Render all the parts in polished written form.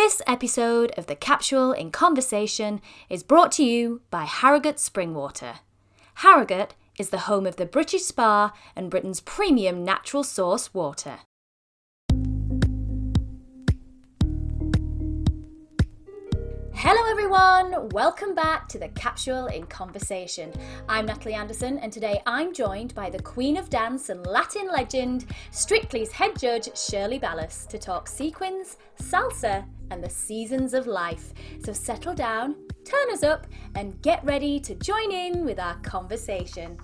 This episode of the Capsule in Conversation is brought to you by Harrogate Springwater. Harrogate is the home of the British Spa and Britain's premium natural source water. Hello everyone, welcome back to the Capsule in Conversation. I'm Natalie Anderson and today I'm joined by the Queen of Dance and Latin legend, Strictly's head judge Shirley Ballas, to talk sequins, salsa and the seasons of life. So settle down, turn us up and get ready to join in with our conversation.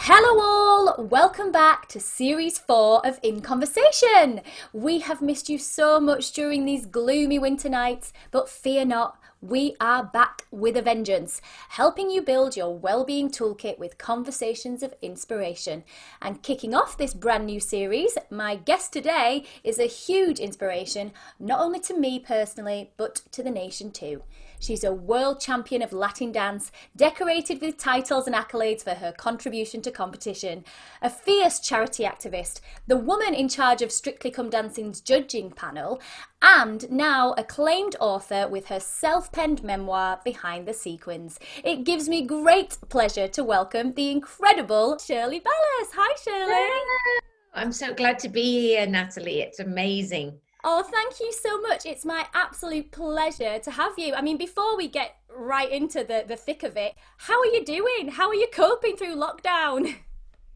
Hello all, welcome back to Series 4 of In Conversation. We have missed you so much during these gloomy winter nights, but fear not, we are back with a vengeance, helping you build your wellbeing toolkit with conversations of inspiration. And kicking off this brand new series, my guest today is a huge inspiration, not only to me personally, but to the nation too. She's a world champion of Latin dance, decorated with titles and accolades for her contribution to competition, a fierce charity activist, the woman in charge of Strictly Come Dancing's judging panel, and now acclaimed author with her self-penned memoir, Behind The Sequins. It gives me great pleasure to welcome the incredible Shirley Ballas. Hi, Shirley. Hello. I'm so glad to be here, Natalie. It's amazing. Oh, thank you so much. It's my absolute pleasure to have you. I mean, before we get right into the thick of it, how are you doing? How are you coping through lockdown?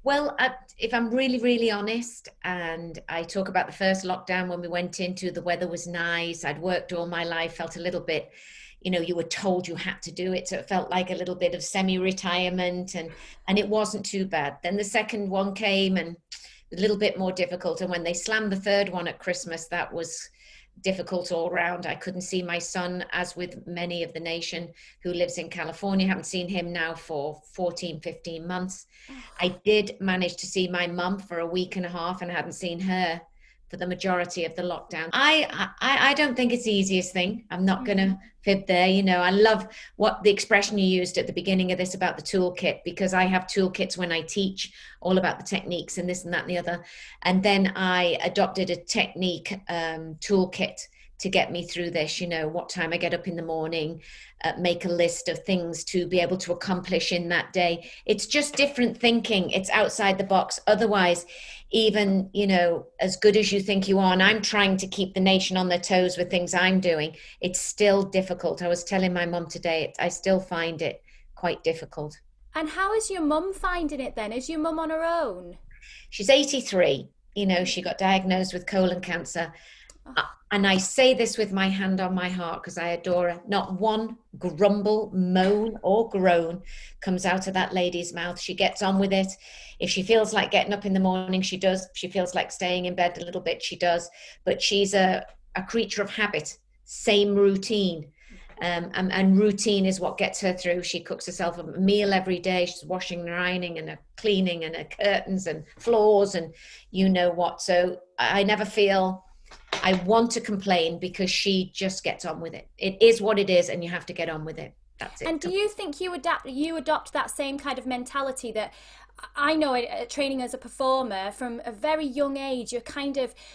Well, if I'm really, really honest, and I talk about the first lockdown when we went into, the weather was nice. I'd worked all my life, felt a little bit, you were told you had to do it. So it felt like a little bit of semi-retirement and it wasn't too bad. Then the second one came and a little bit more difficult. And when they slammed the third one at Christmas, that was difficult all round. I couldn't see my son, as with many of the nation who lives in California. Haven't seen him now for 14, 15 months. I did manage to see my mum for a week and a half and hadn't seen her for the majority of the lockdown. I don't think it's the easiest thing. I'm not going to fib there. I love what the expression you used at the beginning of this about the toolkit, because I have toolkits when I teach all about the techniques and this and that and the other. And then I adopted a technique toolkit to get me through this, what time I get up in the morning, make a list of things to be able to accomplish in that day. It's just different thinking. It's outside the box. Otherwise, even, as good as you think you are, and I'm trying to keep the nation on their toes with things I'm doing, it's still difficult. I was telling my mum today, I still find it quite difficult. And how is your mum finding it then? Is your mum on her own? She's 83. She got diagnosed with colon cancer. And I say this with my hand on my heart because I adore her. Not one grumble, moan or groan comes out of that lady's mouth. She gets on with it. If she feels like getting up in the morning, she does. If she feels like staying in bed a little bit, she does. But she's a creature of habit, same routine. And routine is what gets her through. She cooks herself a meal every day. She's washing and ironing and cleaning and her curtains and floors and you know what. So I never feel I want to complain because she just gets on with it. It is what it is and you have to get on with it. That's it. And do you think you adopt that same kind of mentality that I know training as a performer from a very young age,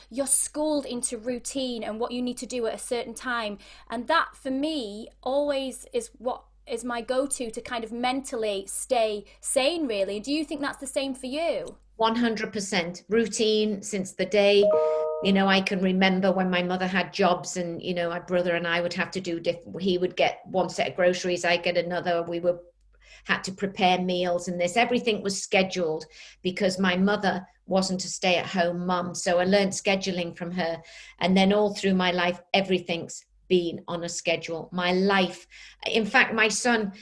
you're schooled into routine and what you need to do at a certain time. And that for me always is what is my go-to to kind of mentally stay sane, really. Do you think that's the same for you? 100% routine since the day, I can remember when my mother had jobs and, my brother and I would have to do different. He would get one set of groceries, I get another. We had to prepare meals and everything was scheduled because my mother wasn't a stay-at-home mum. So I learned scheduling from her. And then all through my life, everything's been on a schedule. My life, in fact, my son,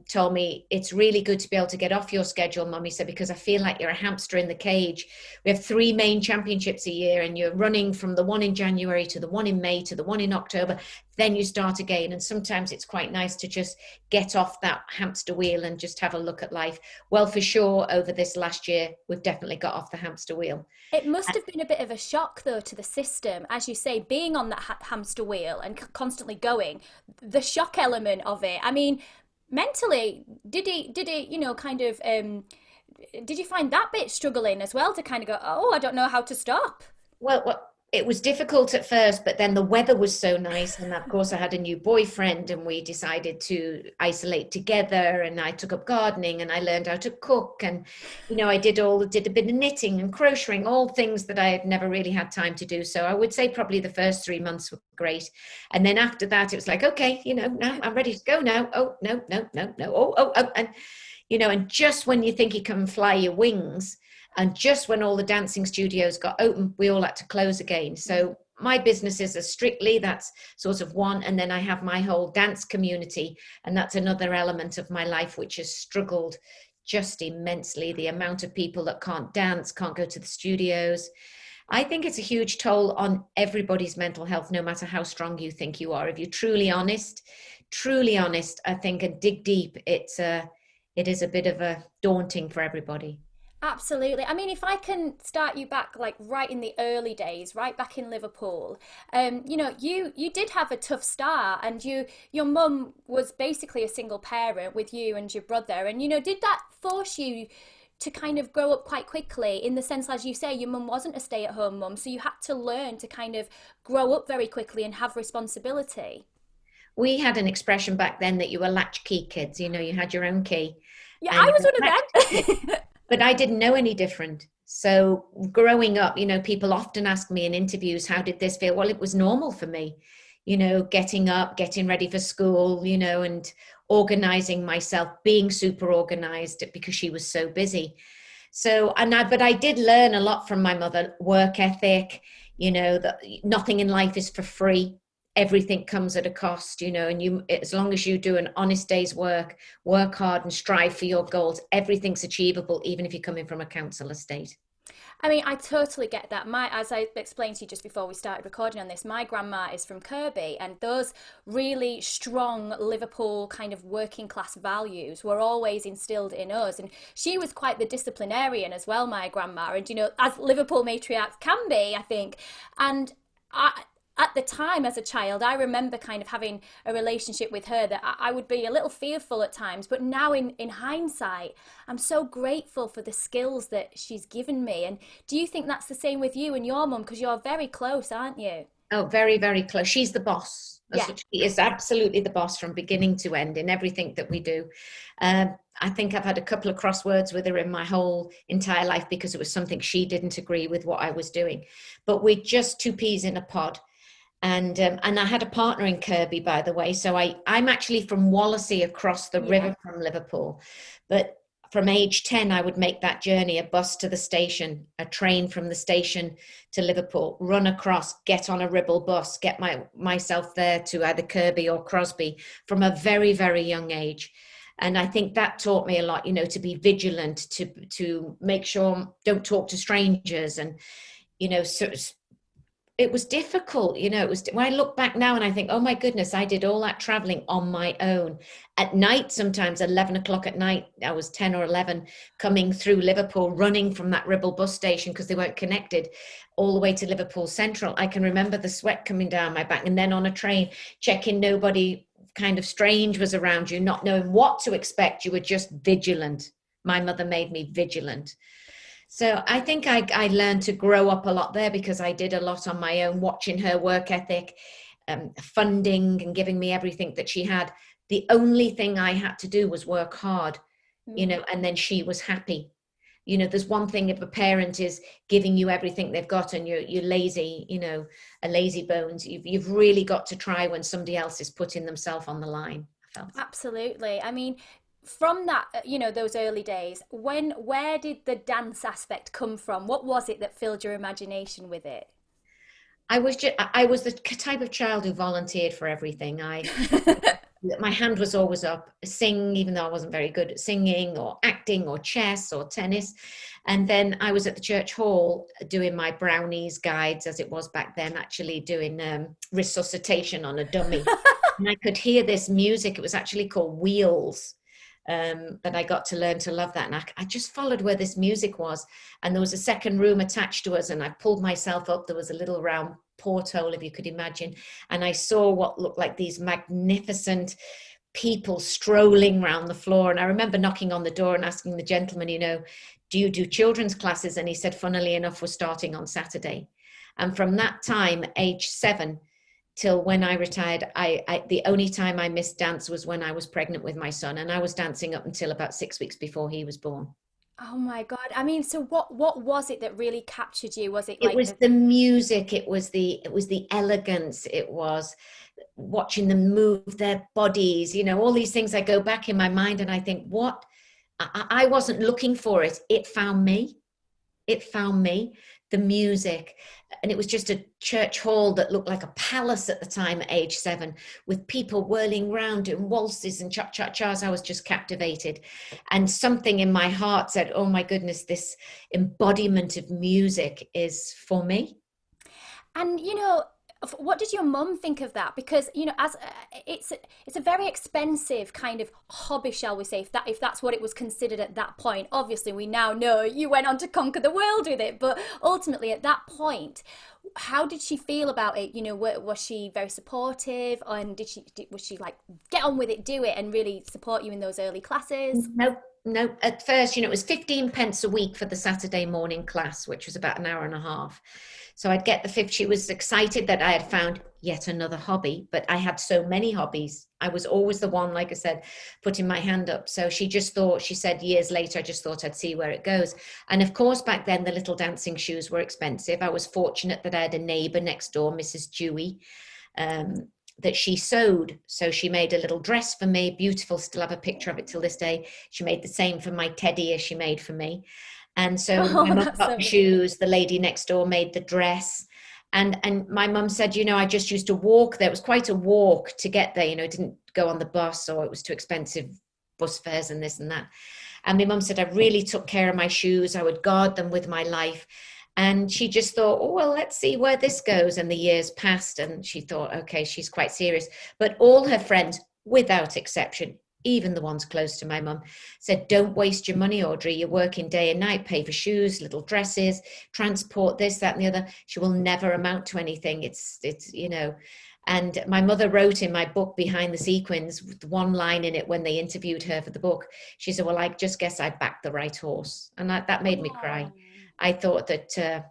told me, it's really good to be able to get off your schedule, Mummy said, because I feel like you're a hamster in the cage. We have 3 main championships a year, and you're running from the one in January to the one in May to the one in October. Then you start again. And sometimes it's quite nice to just get off that hamster wheel and just have a look at life. Well, for sure, over this last year, we've definitely got off the hamster wheel. It must have been a bit of a shock, though, to the system, as you say, being on that hamster wheel and constantly going. The shock element of it. I mean, mentally, did it, kind of, did you find that bit struggling as well to kind of go, oh, I don't know how to stop? Well, it was difficult at first, but then the weather was so nice. And of course, I had a new boyfriend, and we decided to isolate together. And I took up gardening, and I learned how to cook. And, I did a bit of knitting and crocheting, all things that I had never really had time to do. So I would say probably the first 3 months were great. And then after that, it was like, okay, now I'm ready to go now. Oh, no, no, no, no. Oh. And just when you think you can fly your wings, and just when all the dancing studios got open, we all had to close again. So my businesses are strictly, that's sort of one. And then I have my whole dance community. And that's another element of my life, which has struggled just immensely. The amount of people that can't dance, can't go to the studios. I think it's a huge toll on everybody's mental health, no matter how strong you think you are. If you're truly honest, I think, and dig deep, it is a bit of a daunting for everybody. Absolutely. I mean, if I can start you back, like right in the early days, right back in Liverpool, you did have a tough start, and your mum was basically a single parent with you and your brother, and did that force you to kind of grow up quite quickly, in the sense, as you say, your mum wasn't a stay-at-home mum, so you had to learn to kind of grow up very quickly and have responsibility? We had an expression back then that you were latchkey kids. You had your own key. Yeah, And I you was were one latchkey kids. of them. But I didn't know any different. So growing up, people often ask me in interviews, how did this feel? Well, it was normal for me, getting up, getting ready for school, and organizing myself, being super organized because she was so busy. So, but I did learn a lot from my mother: work ethic, that nothing in life is for free. Everything comes at a cost, and as long as you do an honest day's work hard and strive for your goals, everything's achievable, even if you're coming from a council estate. I mean, I totally get that. As I explained to you just before we started recording on this, my grandma is from Kirby, and those really strong Liverpool kind of working class values were always instilled in us. And she was quite the disciplinarian as well, my grandma. And, as Liverpool matriarchs can be, I think. And at the time, as a child, I remember kind of having a relationship with her that I would be a little fearful at times. But now in hindsight, I'm so grateful for the skills that she's given me. And do you think that's the same with you and your mum? Because you're very close, aren't you? Oh, very, very close. She's the boss. Yeah. She is absolutely the boss from beginning to end in everything that we do. I think I've had a couple of crosswords with her in my whole entire life because it was something she didn't agree with what I was doing. But we're just 2 peas in a pod. And I had a partner in Kirby, by the way. So I'm actually from Wallasey, across the river from Liverpool. But from age 10, I would make that journey: a bus to the station, a train from the station to Liverpool, run across, get on a Ribble bus, get myself there to either Kirby or Crosby from a very, very young age. And I think that taught me a lot, to be vigilant, to make sure don't talk to strangers. And, so it was difficult, it was, when I look back now and I think, oh my goodness, I did all that traveling on my own at night, sometimes 11 o'clock at night. I was 10 or 11 coming through Liverpool, running from that Ribble bus station because they weren't connected, all the way to Liverpool Central. I can remember the sweat coming down my back, and then on a train, checking nobody kind of strange was around you, not knowing what to expect. You were just vigilant. My mother made me vigilant. So I think I learned to grow up a lot there because I did a lot on my own, watching her work ethic, funding and giving me everything that she had. The only thing I had to do was work hard, and then she was happy. There's one thing if a parent is giving you everything they've got and you're lazy, a lazy bones, you've really got to try when somebody else is putting themselves on the line, I felt. Absolutely. I mean, from that, those early days, where did the dance aspect come from? What was it that filled your imagination with it? I was the type of child who volunteered for everything. my hand was always up, sing, even though I wasn't very good at singing or acting or chess or tennis. And then I was at the church hall doing my brownies guides, as it was back then, actually doing resuscitation on a dummy. And I could hear this music. It was actually called Wheels. That I got to learn to love that. And I just followed where this music was. And there was a second room attached to us. And I pulled myself up. There was a little round porthole, if you could imagine. And I saw what looked like these magnificent people strolling around the floor. And I remember knocking on the door and asking the gentleman, do you do children's classes? And he said, funnily enough, we're starting on Saturday. And from that time, age 7, till when I retired, the only time I missed dance was when I was pregnant with my son, and I was dancing up until about 6 weeks before he was born. Oh my God. I mean, so what was it that really captured you? Was it It like was the music, it was the elegance, it was watching them move their bodies, all these things. I go back in my mind and I think, what? I wasn't looking for it. It found me. It found me, the music. And it was just a church hall that looked like a palace at the time at age 7, with people whirling round doing waltzes and cha-cha-chas. I was just captivated. And something in my heart said, oh my goodness, this embodiment of music is for me. And what did your mum think of that? Because as it's a very expensive kind of hobby, shall we say, if that's what it was considered at that point. Obviously, we now know you went on to conquer the world with it, but ultimately at that point, how did she feel about it? Was she very supportive, and was she like, get on with it, do it, and really support you in those early classes? No, no. At first, it was 15 pence a week for the Saturday morning class, which was about an hour and a half. So I'd get the fifth. She was excited that I had found yet another hobby, but I had so many hobbies. I was always the one, like I said, putting my hand up. So she said years later, I just thought I'd see where it goes. And of course, back then, the little dancing shoes were expensive. I was fortunate that I had a neighbor next door, Mrs. Dewey, that she sewed. So she made a little dress for me, beautiful, still have a picture of it till this day. She made the same for my teddy as she made for me. And so my mum got the shoes, the lady next door made the dress. And my mum said, I just used to walk there. It was quite a walk to get there, didn't go on the bus, or it was too expensive, bus fares and this and that. And my mum said, I really took care of my shoes. I would guard them with my life. And she just thought, oh, well, let's see where this goes. And the years passed and she thought, okay, she's quite serious. But all her friends, without exception, even the ones close to my mum, said, don't waste your money, Audrey. You're working day and night, pay for shoes, little dresses, transport, this, that, and the other. She will never amount to anything. It's And my mother wrote in my book, Behind The Sequins, with one line in it when they interviewed her for the book. She said, well, I just guess I backed the right horse. And that made me cry. I thought that,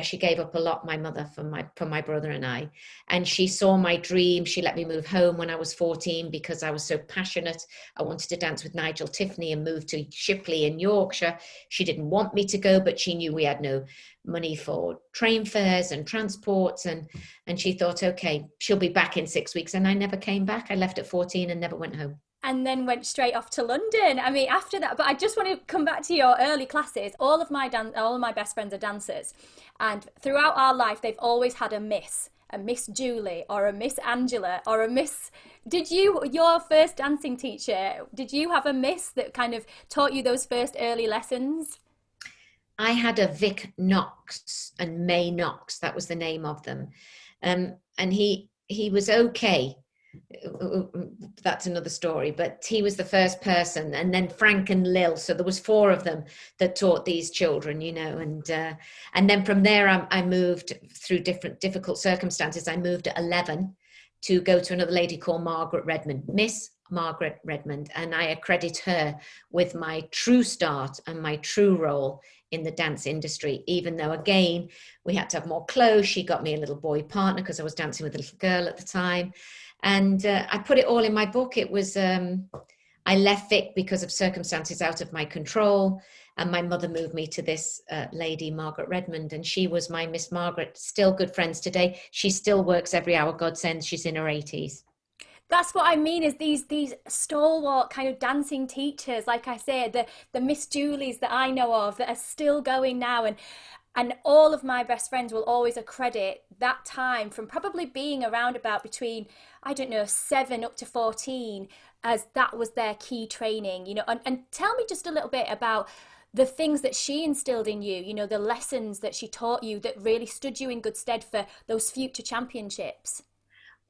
she gave up a lot, my mother, for my brother and I. And she saw my dream. She let me move home when I was 14 because I was so passionate. I wanted to dance with Nigel Tiffany and move to Shipley in Yorkshire. She didn't want me to go, but she knew we had no money for train fares and transports. And she thought, okay, she'll be back in 6 weeks. And I never came back. I left at 14 and never went home. And then went straight off to London. I mean, after that, but I just want to come back to your early classes. All of my best friends are dancers, and throughout our life, they've always had a Miss Julie, or a Miss Angela, or a Miss. Your first dancing teacher, did you have a Miss that kind of taught you those first early lessons? I had a Vic Knox and May Knox. That was the name of them, and he was okay. That's another story, but he was the first person, and then Frank and Lil, so there was 4 of them that taught these children, and then from there I moved through different difficult circumstances. I moved at 11 to go to another lady called Margaret Redmond, Miss Margaret Redmond, and I accredit her with my true start and my true role in the dance industry, even though again we had to have more clothes. She got me a little boy partner because I was dancing with a little girl at the time. And I put it all in my book. It was, I left Vic because of circumstances out of my control. And my mother moved me to this lady, Margaret Redmond. And she was my Miss Margaret, still good friends today. She still works every hour God sends. She's in her 80s. That's what I mean, is these stalwart kind of dancing teachers, like I say, the Miss Julies that I know of that are still going now. And And all of my best friends will always accredit that time from probably being around about between, I don't know, 7 up to 14, as that was their key training, you know. And tell me just a little bit about the things that she instilled in you, you know, the lessons that she taught you that really stood you in good stead for those future championships.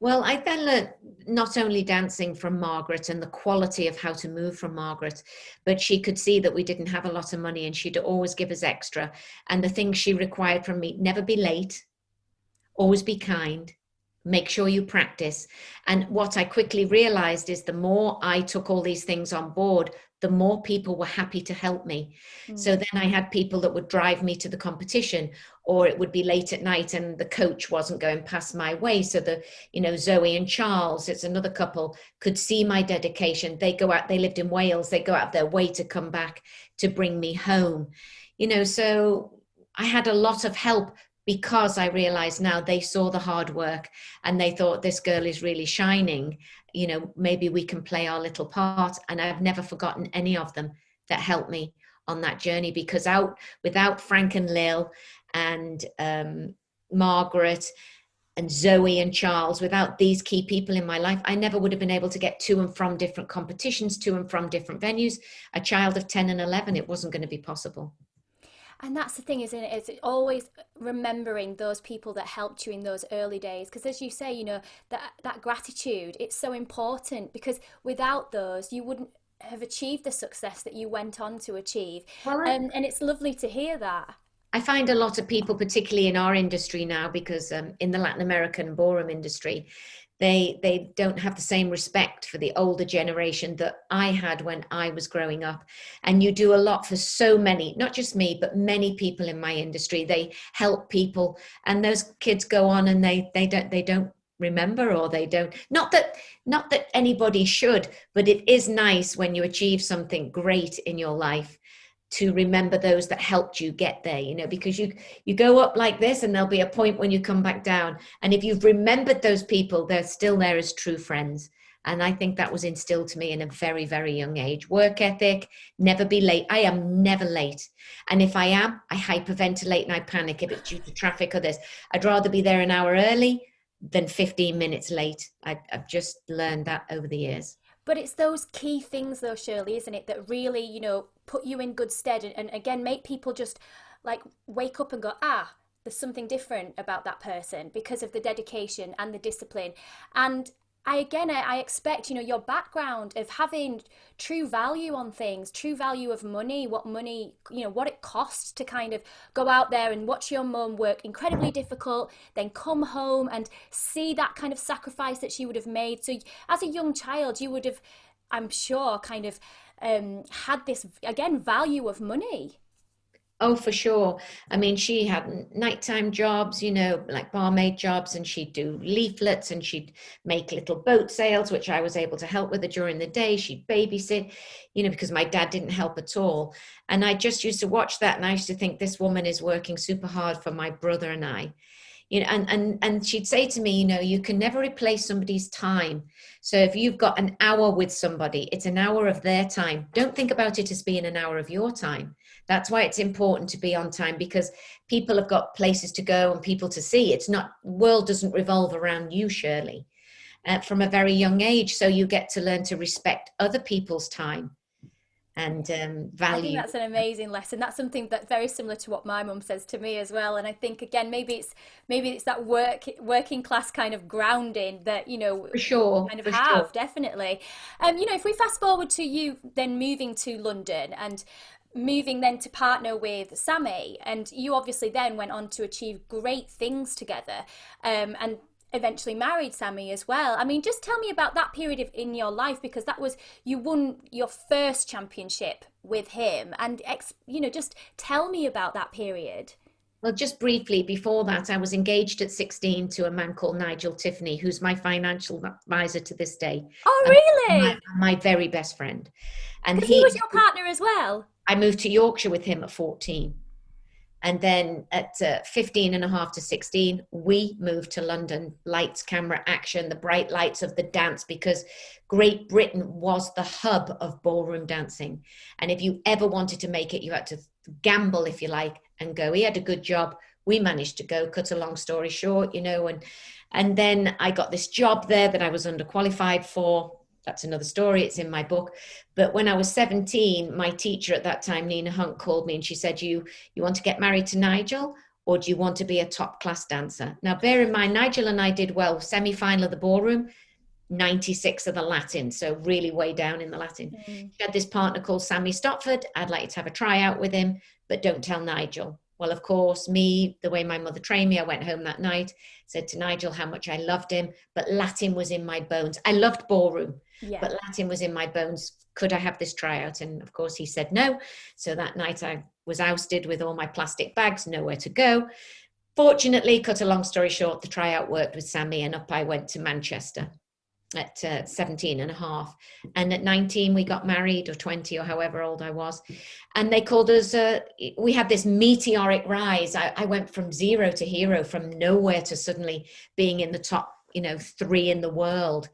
Well, I then learned not only dancing from Margaret and the quality of how to move from Margaret, but she could see that we didn't have a lot of money and she'd always give us extra. And the things she required from me: never be late, always be kind, make sure you practice. And what I quickly realized is the more I took all these things on board, the more people were happy to help me. So then I had people that would drive me to the competition, or it would be late at night and the coach wasn't going past my way. So Zoe and Charles, it's another couple, could see my dedication. They go out, they lived in Wales, they go out of their way to come back to bring me home. So I had a lot of help, because I realized now they saw the hard work and they thought, this girl is really shining. Maybe we can play our little part. And I've never forgotten any of them that helped me on that journey, because without Frank and Lil and Margaret and Zoe and Charles, without these key people in my life, I never would have been able to get to and from different competitions, to and from different venues. A child of 10 and 11, it wasn't going to be possible. And that's the thing, isn't it? It's always remembering those people that helped you in those early days. Because as you say, you know, that gratitude, it's so important, because without those, you wouldn't have achieved the success that you went on to achieve. Well, And it's lovely to hear that. I find a lot of people, particularly in our industry now, because in the Latin American ballroom industry, they don't have the same respect for the older generation that I had when I was growing up. And you do a lot for so many, not just me, but many people in my industry. They help people, and those kids go on and they don't remember, or they don't, not that anybody should, but it is nice when you achieve something great in your life to remember those that helped you get there, because you go up like this and there'll be a point when you come back down. And if you've remembered those people, they're still there as true friends. And I think that was instilled to me in a very, very young age. Work ethic, never be late. I am never late. And if I am, I hyperventilate and I panic if it's due to traffic or this. I'd rather be there an hour early than 15 minutes late. I've just learned that over the years. But it's those key things, though, Shirley, isn't it, that really, you know, put you in good stead, and again, make people just like wake up and go, there's something different about that person because of the dedication and the discipline. And I expect, you know, your background of having true value on things, true value of money, you know, what it costs to kind of go out there and watch your mum work incredibly difficult, then come home and see that kind of sacrifice that she would have made. So as a young child, you would have, I'm sure, kind of had this, again, value of money. Oh, for sure. I mean, she had nighttime jobs, like barmaid jobs, and she'd do leaflets and she'd make little boat sails, which I was able to help with her during the day. She'd babysit, because my dad didn't help at all. And I just used to watch that, and I used to think, this woman is working super hard for my brother and I. And she'd say to me, you can never replace somebody's time. So if you've got an hour with somebody, it's an hour of their time. Don't think about it as being an hour of your time. That's why it's important to be on time, because people have got places to go and people to see. World doesn't revolve around you, Shirley, from a very young age. So you get to learn to respect other people's time and value. I think that's an amazing lesson. That's something that's very similar to what my mum says to me as well. And I think, again, maybe it's that working class kind of grounding that, For sure, kind of for have, sure. definitely. If we fast forward to you then moving to London and moving then to partner with Sammy, and you obviously then went on to achieve great things together, and eventually married Sammy as well. I mean, just tell me about that period in your life, because you won your first championship with him, and just tell me about that period. Well, just briefly, before that, I was engaged at 16 to a man called Nigel Tiffany, who's my financial advisor to this day. Oh, And really? my very best friend. And Because he was your partner as well. I moved to Yorkshire with him at 14. And then at 15 and a half to 16, we moved to London. Lights, camera, action, the bright lights of the dance, because Great Britain was the hub of ballroom dancing. And if you ever wanted to make it, you had to gamble, if you like, and go. He had a good job. We managed to go, cut a long story short, and then I got this job there that I was underqualified for. That's another story. It's in my book. But when I was 17, my teacher at that time, Nina Hunt, called me and she said, you want to get married to Nigel, or do you want to be a top class dancer? Now, bear in mind, Nigel and I did well, semi-final of the ballroom, 96 of the Latin, so really way down in the Latin. She had this partner called Sammy Stopford. I'd like you to have a tryout with him, but don't tell Nigel. Well, of course, me, the way my mother trained me, I went home that night, said to Nigel how much I loved him, but Latin was in my bones. I loved ballroom, but Latin was in my bones. Could I have this tryout? And of course he said no. So that night I was ousted with all my plastic bags, nowhere to go. Fortunately, cut a long story short, the tryout worked with Sammy, and up I went to Manchester at 17 and a half. And at 19, we got married, or 20, or however old I was. And they called us, we had this meteoric rise. I went from zero to hero, from nowhere to suddenly being in the top, 3 in the world.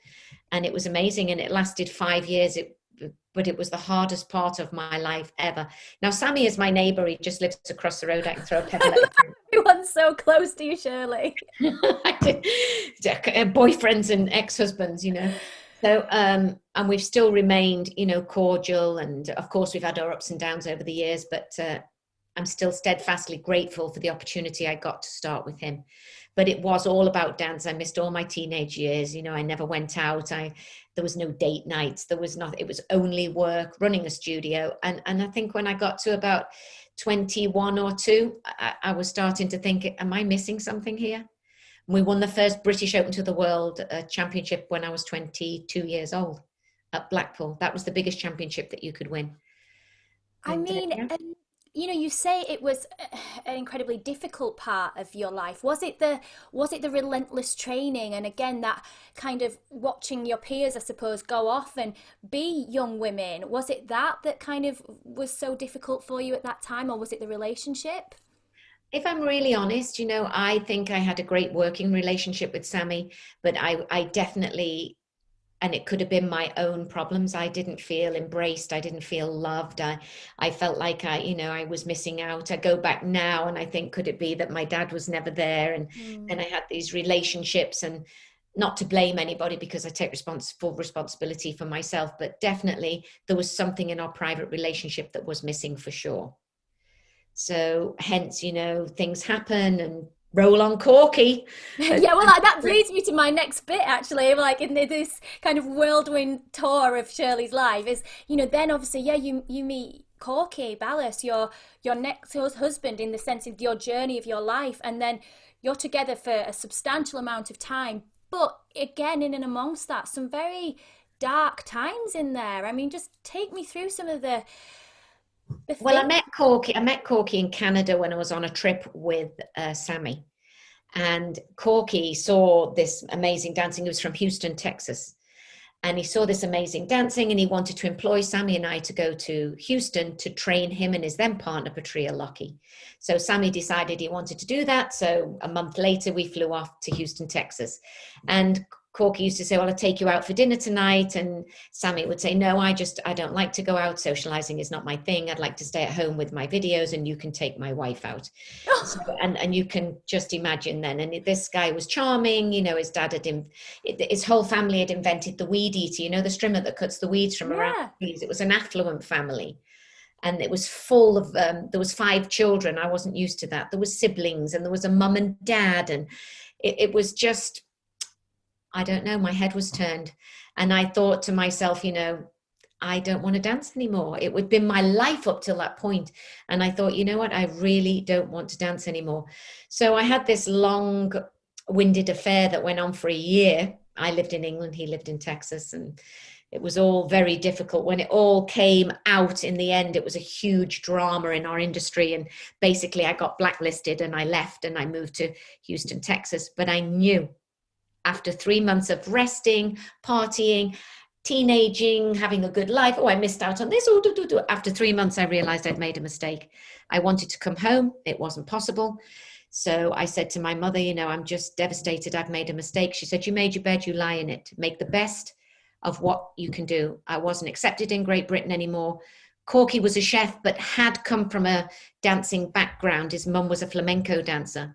And it was amazing. And it lasted 5 years. But it was the hardest part of my life ever. Now, Sammy is my neighbor. He just lives across the road. I can throw a pebble at him. Everyone's so close to you, Shirley. Boyfriends and ex-husbands, So, and we've still remained, cordial. And of course, we've had our ups and downs over the years, but I'm still steadfastly grateful for the opportunity I got to start with him. But it was all about dance. I missed all my teenage years. I never went out. There was no date nights. There was nothing. It was only work, running a studio. And I think when I got to about 21 or 2, I was starting to think, am I missing something here? We won the first British Open to the World championship when I was 22 years old at Blackpool. That was the biggest championship that you could win. You say it was an incredibly difficult part of your life. Was it the relentless training, and again that kind of watching your peers, I suppose, go off and be young women? Was it that kind of was so difficult for you at that time, or was it the relationship? If I'm really honest, I think I had a great working relationship with Sammy, but I definitely, and it could have been my own problems. I didn't feel embraced. I didn't feel loved. I felt like I was missing out. I go back now and I think, could it be that my dad was never there? And then I had these relationships, and not to blame anybody because I take full responsibility for myself, but definitely there was something in our private relationship that was missing for sure. So hence, things happen and roll on corky. Yeah, well, that leads me to my next bit, actually. Like in this kind of whirlwind tour of Shirley's life is, then obviously, you meet Corky Ballas, your next husband, in the sense of your journey of your life, and then you're together for a substantial amount of time. But again, in and amongst that, some very dark times in there. I mean, just take me through some of the well, I met Corky in Canada when I was on a trip with Sammy, and Corky saw this amazing dancing. He was from Houston, Texas, and he saw this amazing dancing, and he wanted to employ Sammy and I to go to Houston to train him and his then partner Patria Lockie. So Sammy decided he wanted to do that. So a month later, we flew off to Houston, Texas, and Corky used to say, well, I'll take you out for dinner tonight. And Sammy would say, no, I don't like to go out. Socializing is not my thing. I'd like to stay at home with my videos, and you can take my wife out. So, and you can just imagine then. And this guy was charming. His dad his whole family had invented the weed eater, the strimmer that cuts the weeds from around the trees. It was an affluent family. And it was full of, there was 5 children. I wasn't used to that. There was siblings, and there was a mum and dad. And it was just, I don't know, my head was turned. And I thought to myself, I don't want to dance anymore. It would have been my life up till that point. And I thought, you know what, I really don't want to dance anymore. So I had this long-winded affair that went on for a year. I lived in England, he lived in Texas, and it was all very difficult. When it all came out in the end, it was a huge drama in our industry. And basically I got blacklisted and I left and I moved to Houston, Texas. But I knew, after 3 months of resting, partying, teenaging, having a good life, I missed out on this. After 3 months, I realized I'd made a mistake. I wanted to come home. It wasn't possible. So I said to my mother, I'm just devastated. I've made a mistake. She said, you made your bed, you lie in it. Make the best of what you can do. I wasn't accepted in Great Britain anymore. Corky was a chef, but had come from a dancing background. His mum was a flamenco dancer,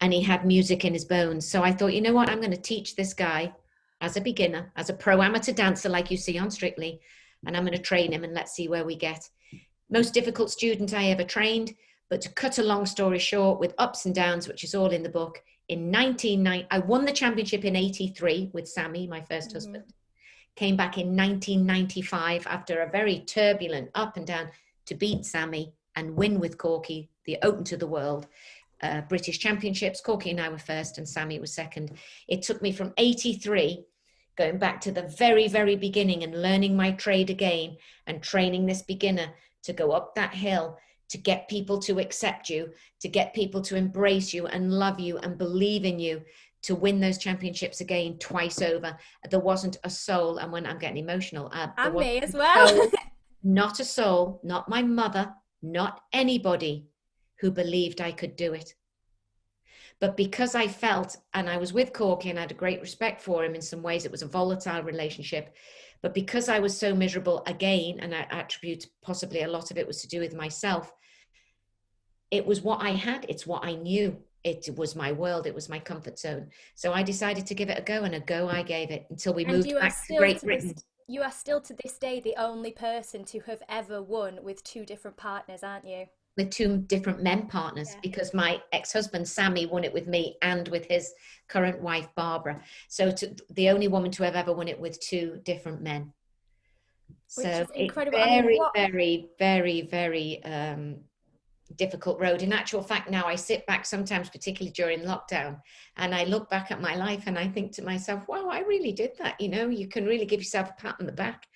and he had music in his bones. So I thought, you know what, I'm going to teach this guy as a beginner, as a pro amateur dancer, like you see on Strictly, and I'm going to train him, and let's see where we get. Most difficult student I ever trained, but to cut a long story short, with ups and downs, which is all in the book, in 1990, I won the championship in 83 with Sammy, my first husband. Came back in 1995 after a very turbulent up and down to beat Sammy and win with Corky, the Open to the World British Championships. Corky and I were first and Sammy was second. It took me from 83, going back to the very, very beginning and learning my trade again and training this beginner to go up that hill, to get people to accept you, to get people to embrace you and love you and believe in you, to win those championships again twice over. There wasn't a soul, and when I'm getting emotional, and me as well. Not a soul, not my mother, not anybody who believed I could do it. But because I felt, and I was with Corky and I had a great respect for him in some ways, it was a volatile relationship, but because I was so miserable again, and I attribute possibly a lot of it was to do with myself, it was what I had, it's what I knew. It was my world, it was my comfort zone. So I decided to give it a go, and a go I gave it until we moved back to Great Britain. You are still to this day the only person to have ever won with two different partners, aren't you? With two different men partners, because my ex-husband Sammy won it with me and with his current wife Barbara. So the only woman to have ever won it with two different men. Which is incredible. Very, very, very, very difficult road. In actual fact, now I sit back sometimes, particularly during lockdown, and I look back at my life and I think to myself, wow, I really did that. You know, you can really give yourself a pat on the back.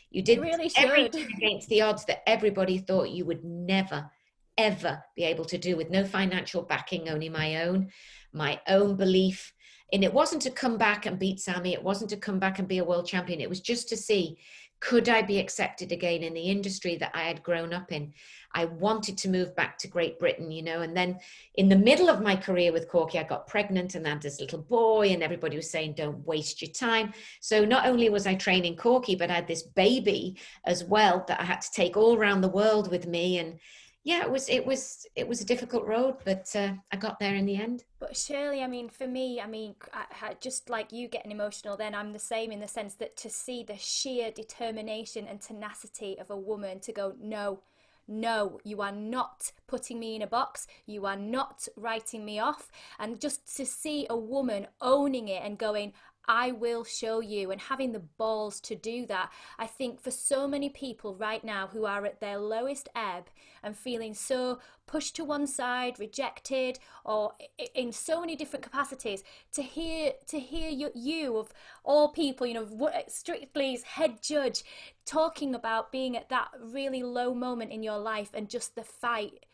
You did really everything against the odds that everybody thought you would never, ever be able to do, with no financial backing, only my own belief. And it wasn't to come back and beat Sammy. It wasn't to come back and be a world champion. It was just to see, could I be accepted again in the industry that I had grown up in? I wanted to move back to Great Britain, you know, and then in the middle of my career with Corky, I got pregnant and had this little boy, and everybody was saying, don't waste your time. So not only was I training Corky, but I had this baby as well that I had to take all around the world with me. And yeah, it was a difficult road, but I got there in the end. But Shirley, I mean, for me, I just like you getting emotional, then I'm the same, in the sense that to see the sheer determination and tenacity of a woman to go, no, you are not putting me in a box, you are not writing me off, and just to see a woman owning it and going, I will show you, and having the balls to do that. I think for so many people right now who are at their lowest ebb and feeling so pushed to one side, rejected, or in so many different capacities, to hear you of all people, you know, Strictly's head judge, talking about being at that really low moment in your life and just the fight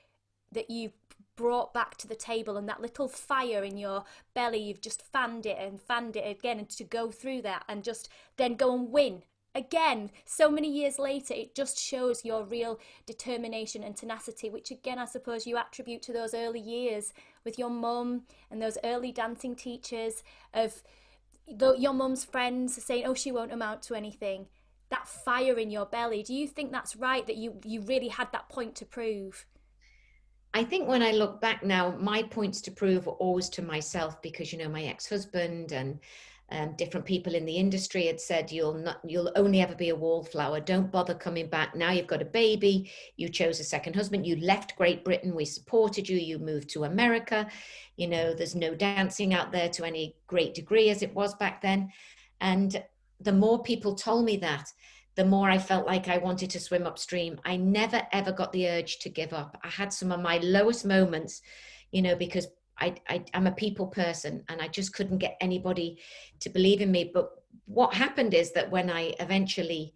that you brought back to the table, and that little fire in your belly, you've just fanned it again, and to go through that and just then go and win again so many years later, it just shows your real determination and tenacity, which again I suppose you attribute to those early years with your mum and those early dancing teachers, of your mum's friends saying, oh, she won't amount to anything. That fire in your belly, do you think that's right, that you really had that point to prove? I think when I look back now, my points to prove were always to myself, because, you know, my ex-husband and different people in the industry had said, you'll only ever be a wallflower. Don't bother coming back. Now you've got a baby. You chose a second husband. You left Great Britain. We supported you. You moved to America. You know, there's no dancing out there to any great degree as it was back then. And the more people told me that, the more I felt like I wanted to swim upstream. I never, ever got the urge to give up. I had some of my lowest moments, you know, because I'm a people person and I just couldn't get anybody to believe in me. But what happened is that when I eventually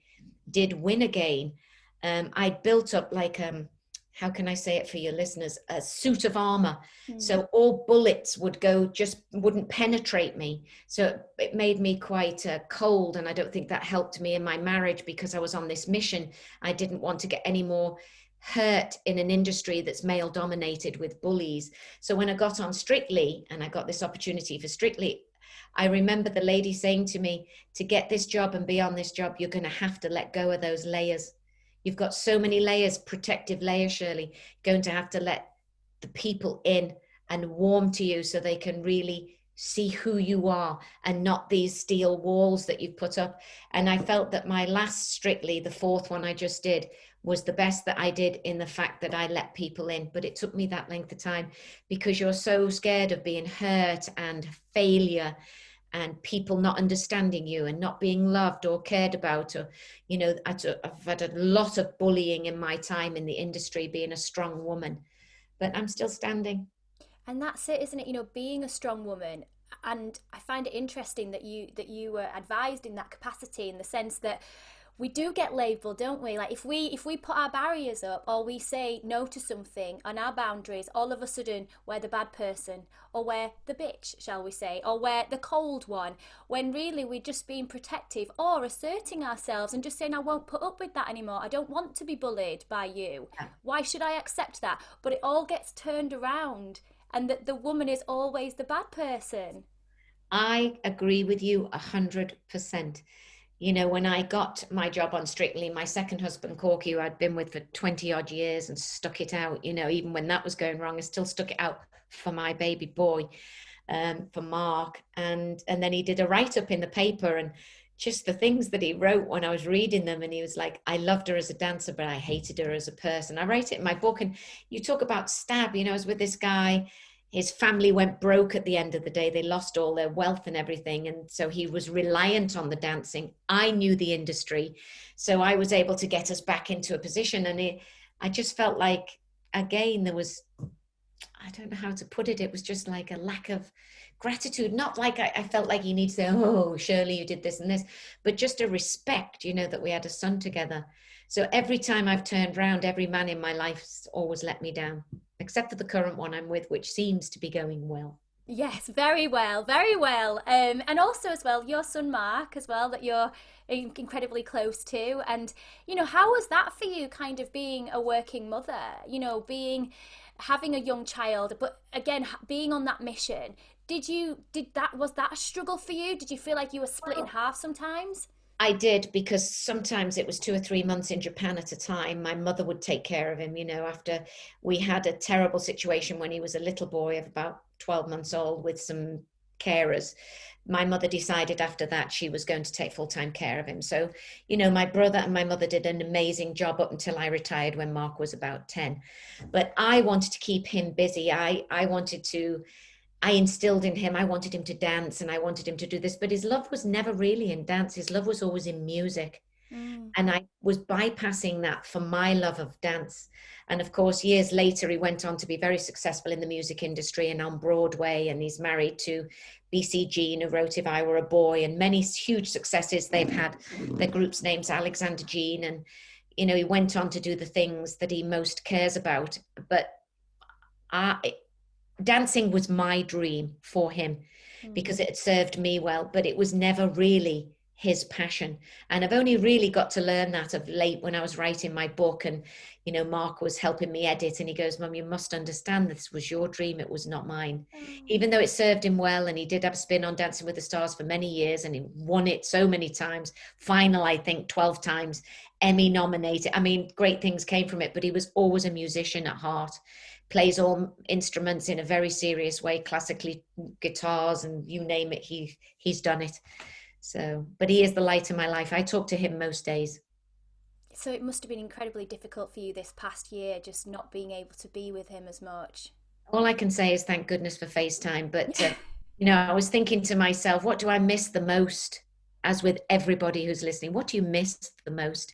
did win again, I built up like, how can I say it for your listeners, a suit of armor. So all bullets wouldn't penetrate me. So it made me quite cold. And I don't think that helped me in my marriage, because I was on this mission. I didn't want to get any more hurt in an industry that's male dominated with bullies. So when I got on Strictly and I got this opportunity for Strictly, I remember the lady saying to me, to get this job and be on this job, you're going to have to let go of those layers. You've got so many layers, protective layers, Shirley. You're going to have to let the people in and warm to you so they can really see who you are and not these steel walls that you've put up. And I felt that my last Strictly, the fourth one I just did, was the best that I did, in the fact that I let people in. But it took me that length of time because you're so scared of being hurt and failure and people not understanding you and not being loved or cared about. Or, I've had a lot of bullying in my time in the industry, being a strong woman, but I'm still standing. And that's it, isn't it? You know, being a strong woman. And I find it interesting that you were advised in that capacity, in the sense that we do get labeled, don't we? Like if we put our barriers up, or we say no to something on our boundaries, all of a sudden we're the bad person, or we're the bitch, shall we say, or we're the cold one, when really we're just being protective or asserting ourselves and just saying, I won't put up with that anymore. I don't want to be bullied by you. Why should I accept that? But it all gets turned around, and that the woman is always the bad person. I agree with you 100%. When I got my job on Strictly, my second husband, Corky, who I'd been with for 20 odd years and stuck it out, even when that was going wrong, I still stuck it out for my baby boy, for Mark. And then he did a write-up in the paper, and just the things that he wrote when I was reading them, and he was like, I loved her as a dancer, but I hated her as a person. I write it in my book. And you talk about stab, I was with this guy. His family went broke at the end of the day. They lost all their wealth and everything. And so he was reliant on the dancing. I knew the industry. So I was able to get us back into a position. And I just felt like, again, there was, I don't know how to put it. It was just like a lack of gratitude. Not like I felt like you need to say, oh, Shirley, you did this and this, but just a respect, that we had a son together. So every time I've turned around, every man in my life's always let me down, except for the current one I'm with, which seems to be going well. Yes, very well, very well. And also as well, your son Mark as well, that you're incredibly close to. And, how was that for you, kind of being a working mother, having a young child, but again, being on that mission? Was that a struggle for you? Did you feel like you were split in half sometimes? I did, because sometimes it was 2 or 3 months in Japan at a time. My mother would take care of him, after we had a terrible situation when he was a little boy of about 12 months old with some carers. My mother decided after that she was going to take full-time care of him. So, my brother and my mother did an amazing job up until I retired when Mark was about 10. But I wanted to keep him busy. I instilled in him, I wanted him to dance and I wanted him to do this, but his love was never really in dance. His love was always in music. Mm. And I was bypassing that for my love of dance. And of course, years later, he went on to be very successful in the music industry and on Broadway. And he's married to BC Jean, who wrote If I Were a Boy, and many huge successes they've had. Their group's name's Alexander Jean. And, he went on to do the things that he most cares about. But dancing was my dream for him because it had served me well, but it was never really his passion. And I've only really got to learn that of late when I was writing my book, and Mark was helping me edit, and he goes, Mum, you must understand this was your dream, it was not mine. Even though it served him well, and he did have a spin on Dancing with the Stars for many years, and he won it so many times, final I think 12 times, Emmy nominated. I mean, great things came from it, but he was always a musician at heart, plays all instruments in a very serious way, classically, guitars, and you name it, he's done it. So, but he is the light of my life. I talk to him most days. So it must have been incredibly difficult for you this past year, just not being able to be with him as much. All I can say is thank goodness for FaceTime. But, I was thinking to myself, what do I miss the most? As with everybody who's listening, what do you miss the most?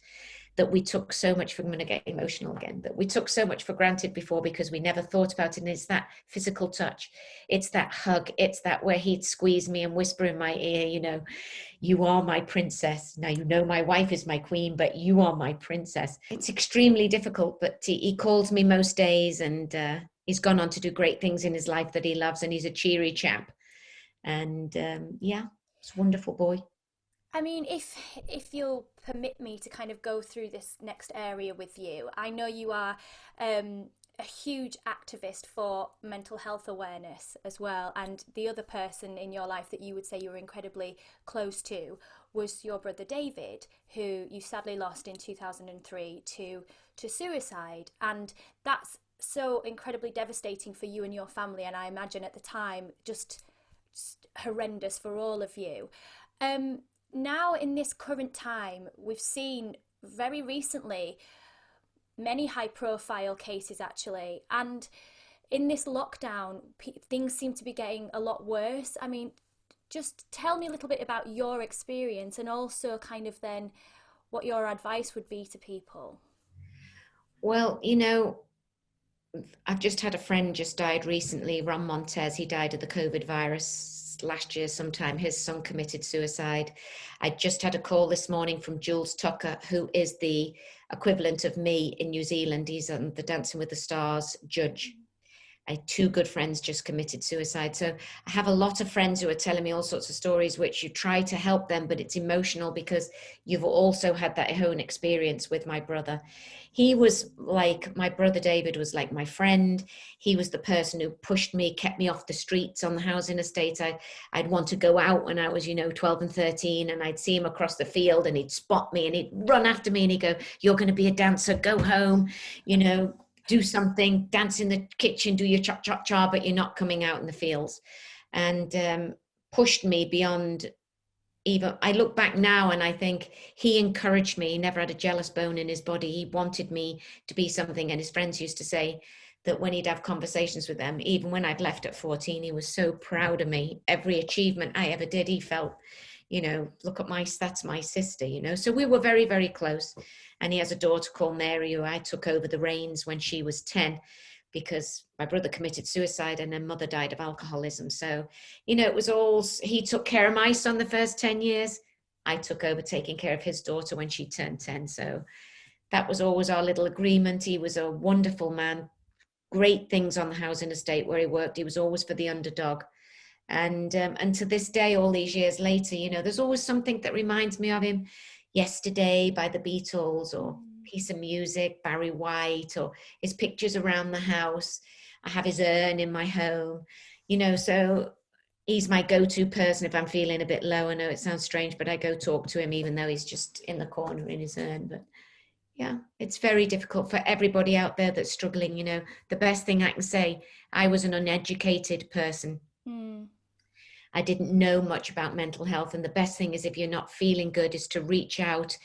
That we took so much for, I'm going to get emotional again, that we took so much for granted before because we never thought about it. And it's that physical touch. It's that hug. It's that where he'd squeeze me and whisper in my ear, you are my princess. Now, my wife is my queen, but you are my princess. It's extremely difficult, but he calls me most days, and he's gone on to do great things in his life that he loves. And he's a cheery chap. And yeah, it's a wonderful boy. I mean, if you'll permit me to kind of go through this next area with you, I know you are a huge activist for mental health awareness as well. And the other person in your life that you would say you were incredibly close to was your brother David, who you sadly lost in 2003 to suicide. And that's so incredibly devastating for you and your family. And I imagine at the time, just horrendous for all of you. Now, in this current time, we've seen very recently many high profile cases actually, and in this lockdown things seem to be getting a lot worse. I mean, just tell me a little bit about your experience, and also kind of then what your advice would be to people. Well, I've just had a friend just died recently, Ron Montez. He died of the COVID virus last year sometime. His son committed suicide. I just had a call this morning from Jules Tucker, who is the equivalent of me in New Zealand. He's on the Dancing with the Stars judge. I had two good friends just committed suicide. So I have a lot of friends who are telling me all sorts of stories, which you try to help them, but it's emotional because you've also had that own experience with my brother. He was like, my brother David was like my friend. He was the person who pushed me, kept me off the streets on the housing estate. I'd want to go out when I was, 12 and 13, and I'd see him across the field and he'd spot me and he'd run after me and he'd go, "You're going to be a dancer, go home, do something, dance in the kitchen, do your cha-cha-cha, but you're not coming out in the fields." And pushed me beyond even, I look back now and I think he encouraged me. He never had a jealous bone in his body. He wanted me to be something. And his friends used to say that when he'd have conversations with them, even when I'd left at 14, he was so proud of me. Every achievement I ever did, he felt, look at that's my sister, So we were very, very close. And he has a daughter called Mary, who I took over the reins when she was 10, because my brother committed suicide and then mother died of alcoholism. So, it was all, he took care of my son the first 10 years. I took over taking care of his daughter when she turned 10. So that was always our little agreement. He was a wonderful man, great things on the housing estate where he worked. He was always for the underdog. And to this day, all these years later, there's always something that reminds me of him. Yesterday by the Beatles, or piece of music, Barry White, or his pictures around the house. I have his urn in my home, so he's my go-to person if I'm feeling a bit low. I know it sounds strange, but I go talk to him even though he's just in the corner in his urn. But yeah, it's very difficult for everybody out there that's struggling. The best thing I can say, I was an uneducated person. I didn't know much about mental health. And the best thing is, if you're not feeling good, is to reach out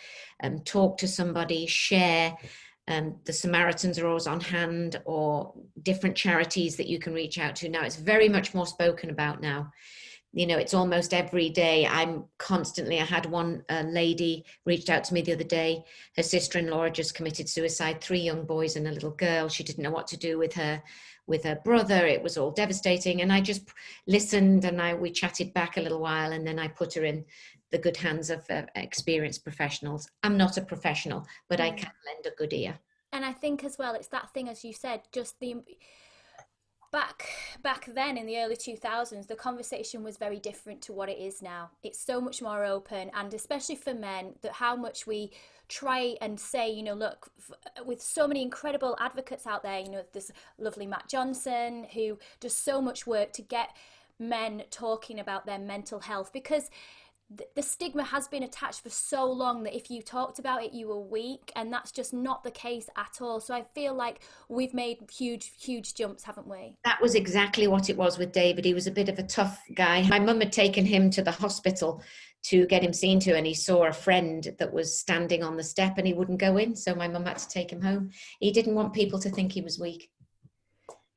and talk to somebody, share. The Samaritans are always on hand, or different charities that you can reach out to. Now it's very much more spoken about now. It's almost every day. I had one lady reached out to me the other day. Her sister-in-law had just committed suicide, 3 young boys and a little girl. She didn't know what to do with her brother. It was all devastating. And I just listened, and we chatted back a little while, and then I put her in the good hands of experienced professionals. I'm not a professional, but I can lend a good ear. And I think as well, it's that thing, as you said, just back then in the early 2000s, the conversation was very different to what it is now. It's so much more open, and especially for men, that how much we try and say, look, with so many incredible advocates out there, there's lovely Matt Johnson, who does so much work to get men talking about their mental health, because the stigma has been attached for so long that if you talked about it, you were weak, and that's just not the case at all. So I feel like we've made huge jumps, haven't we? That was exactly what it was with David. He was a bit of a tough guy. My mum had taken him to the hospital to get him seen to, and he saw a friend that was standing on the step and he wouldn't go in. So my mum had to take him home. He didn't want people to think he was weak.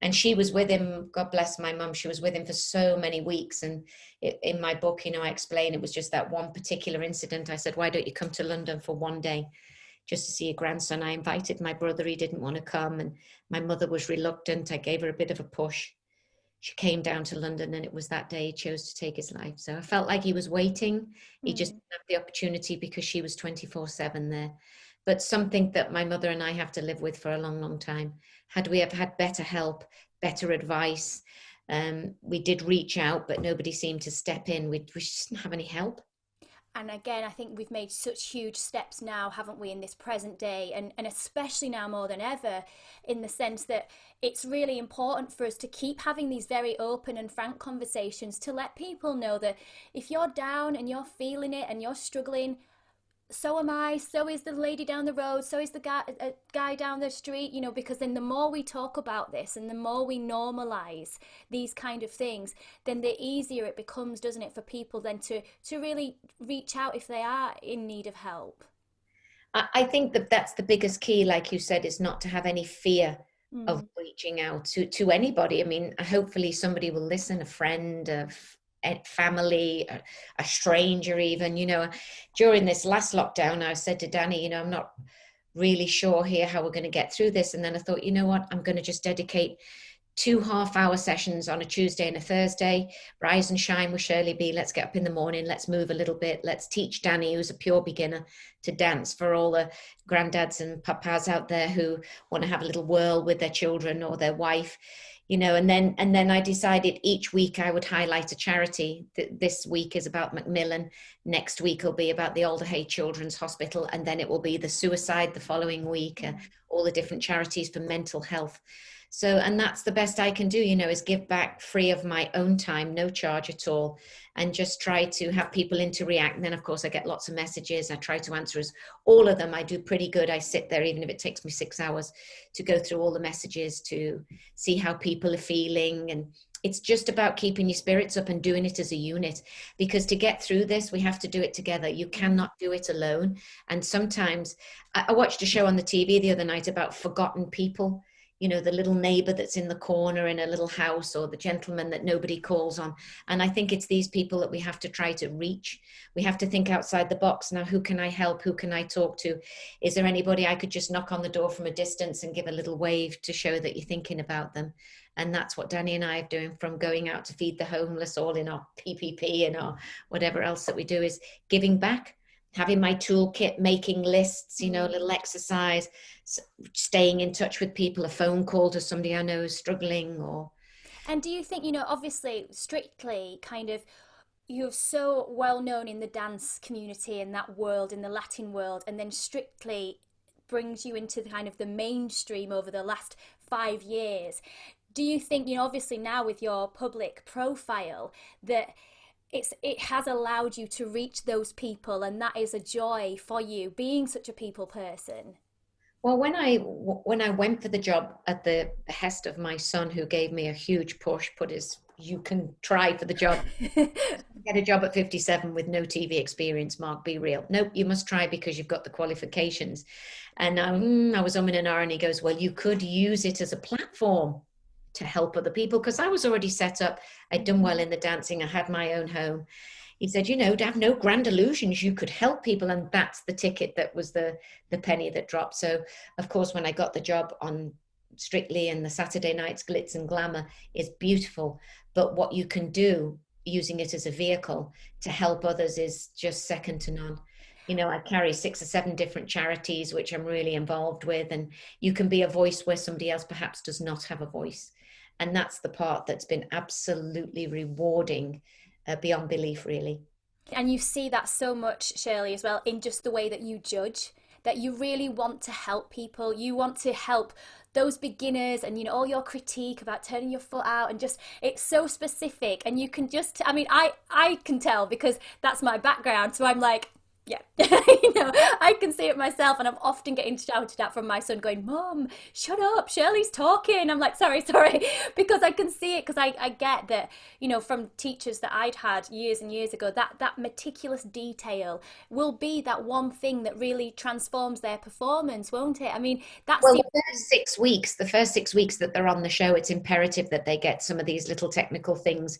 And she was with him, God bless my mum, she was with him for so many weeks. And in my book, I explain it was just that one particular incident. I said, "Why don't you come to London for one day just to see your grandson?" I invited my brother, he didn't want to come. And my mother was reluctant. I gave her a bit of a push. She came down to London, and it was that day he chose to take his life. So I felt like he was waiting. He just didn't have the opportunity because she was 24/7 there. But something that my mother and I have to live with for a long, long time. Had we have had better help, better advice, we did reach out, but nobody seemed to step in. We just didn't have any help. And again, I think we've made such huge steps now, haven't we, in this present day, and especially now more than ever, in the sense that it's really important for us to keep having these very open and frank conversations, to let people know that if you're down and you're feeling it and you're struggling, so am I, so is the lady down the road, so is the guy down the street, you know, because then the more we talk about this and the more we normalize these kind of things, then the easier it becomes, doesn't it, for people then to really reach out if they are in need of help. I think that that's the biggest key, like you said, is not to have any fear of Mm. reaching out to anybody. I mean, hopefully somebody will listen, a friend, a family, a stranger even. You know, during this last lockdown, I said to Danny, you know, I'm not really sure here how we're going to get through this. And then I thought, you know what, I'm going to just dedicate 2 half-hour sessions on a Tuesday and a Thursday. Rise and shine with Shirley B. Let's get up in the morning. Let's move a little bit. Let's teach Danny, who's a pure beginner, to dance, for all the granddads and papas out there who want to have a little whirl with their children or their wife. You know, and then I decided each week I would highlight a charity. This week is about Macmillan. Next week will be about the Alder Hey Children's Hospital, and then it will be the suicide the following week. All the different charities for mental health. So, and that's the best I can do, you know, is give back free of my own time, no charge at all, and just try to have people in to react. And then, of course, I get lots of messages. I try to answer all of them. I do pretty good. I sit there, even if it takes me 6 hours, to go through all the messages to see how people are feeling. And it's just about keeping your spirits up and doing it as a unit, because to get through this, we have to do it together. You cannot do it alone. And sometimes I watched a show on the TV the other night about forgotten people. You know, the little neighbor that's in the corner in a little house, or the gentleman that nobody calls on. And I think it's these people that we have to try to reach. We have to think outside the box. Now, who can I help? Who can I talk to? Is there anybody I could just knock on the door from a distance and give a little wave to show that you're thinking about them? And that's what Danny and I are doing, from going out to feed the homeless, all in our PPP and our whatever else that we do, is giving back. Having my toolkit, making lists, you know, a little exercise, staying in touch with people, a phone call to somebody I know is struggling. Or And do you think, you know, obviously, Strictly kind of, you're so well known in the dance community, in that world, in the Latin world, and then Strictly brings you into the kind of the mainstream over the last 5 years. Do you think, you know, obviously now with your public profile, that it has allowed you to reach those people, and that is a joy for you, being such a people person? well, when I went for the job at the behest of my son, who gave me a huge push, put his "you can try for the job." Get a job at 57 with no TV experience, Mark, be real. Nope, you must try because you've got the qualifications. And I was umming and ahhing, and he goes, well, you could use it as a platform to help other people, because I was already set up. I'd done well in the dancing. I had my own home. He said, you know, to have no grand illusions, you could help people. And that's the ticket that was the penny that dropped. So, of course, when I got the job on Strictly, and the Saturday nights glitz and glamour is beautiful. But what you can do using it as a vehicle to help others is just second to none. You know, I carry 6 or 7 different charities, which I'm really involved with. And you can be a voice where somebody else perhaps does not have a voice. And that's the part that's been absolutely rewarding, beyond belief, really. And you see that so much, Shirley, as well, in just the way that you judge, that you really want to help people. You want to help those beginners, and, you know, all your critique about turning your foot out, and just, it's so specific. And you can just, I mean, I can tell because that's my background. So I'm like, yeah, you know, I can see it myself, and I'm often getting shouted at from my son going, Mom, shut up, Shirley's talking. I'm like, sorry, because I can see it, because I get that, you know, from teachers that I'd had years and years ago, that meticulous detail will be that one thing that really transforms their performance, won't it? I mean, that's Well, the the first 6 weeks that they're on the show, it's imperative that they get some of these little technical things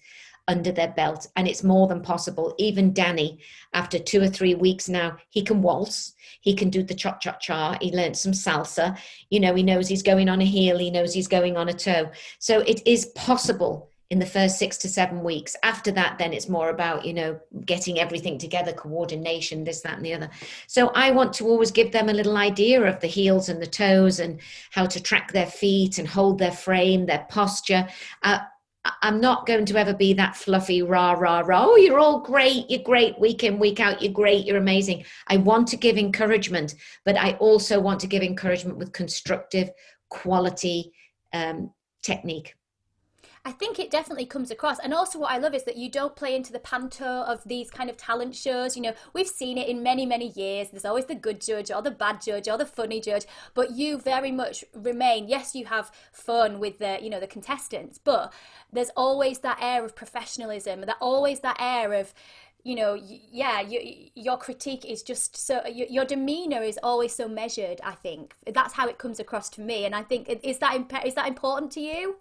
under their belt, and it's more than possible. Even Danny, after 2 or 3 weeks now, he can waltz, he can do the cha-cha-cha, he learned some salsa, you know, he knows he's going on a heel, he knows he's going on a toe. So it is possible in the first 6 to 7 weeks. After that, then it's more about, you know, getting everything together, coordination, this, that, and the other. So I want to always give them a little idea of the heels and the toes, and how to track their feet and hold their frame, their posture. I'm not going to ever be that fluffy rah rah rah. Oh, you're great week in week out, you're great, you're amazing. I want to give encouragement, but I also want to give encouragement with constructive quality technique. I think it definitely comes across. And also, what I love is that you don't play into the panto of these kind of talent shows. You know, we've seen it in many, many years. There's always the good judge or the bad judge or the funny judge. But you very much remain, yes, you have fun with the, you know, the contestants, but there's always that air of professionalism, that always that air of, you know, yeah, your critique is just so, your demeanor is always so measured. I think that's how it comes across to me. And I think, is that important to you?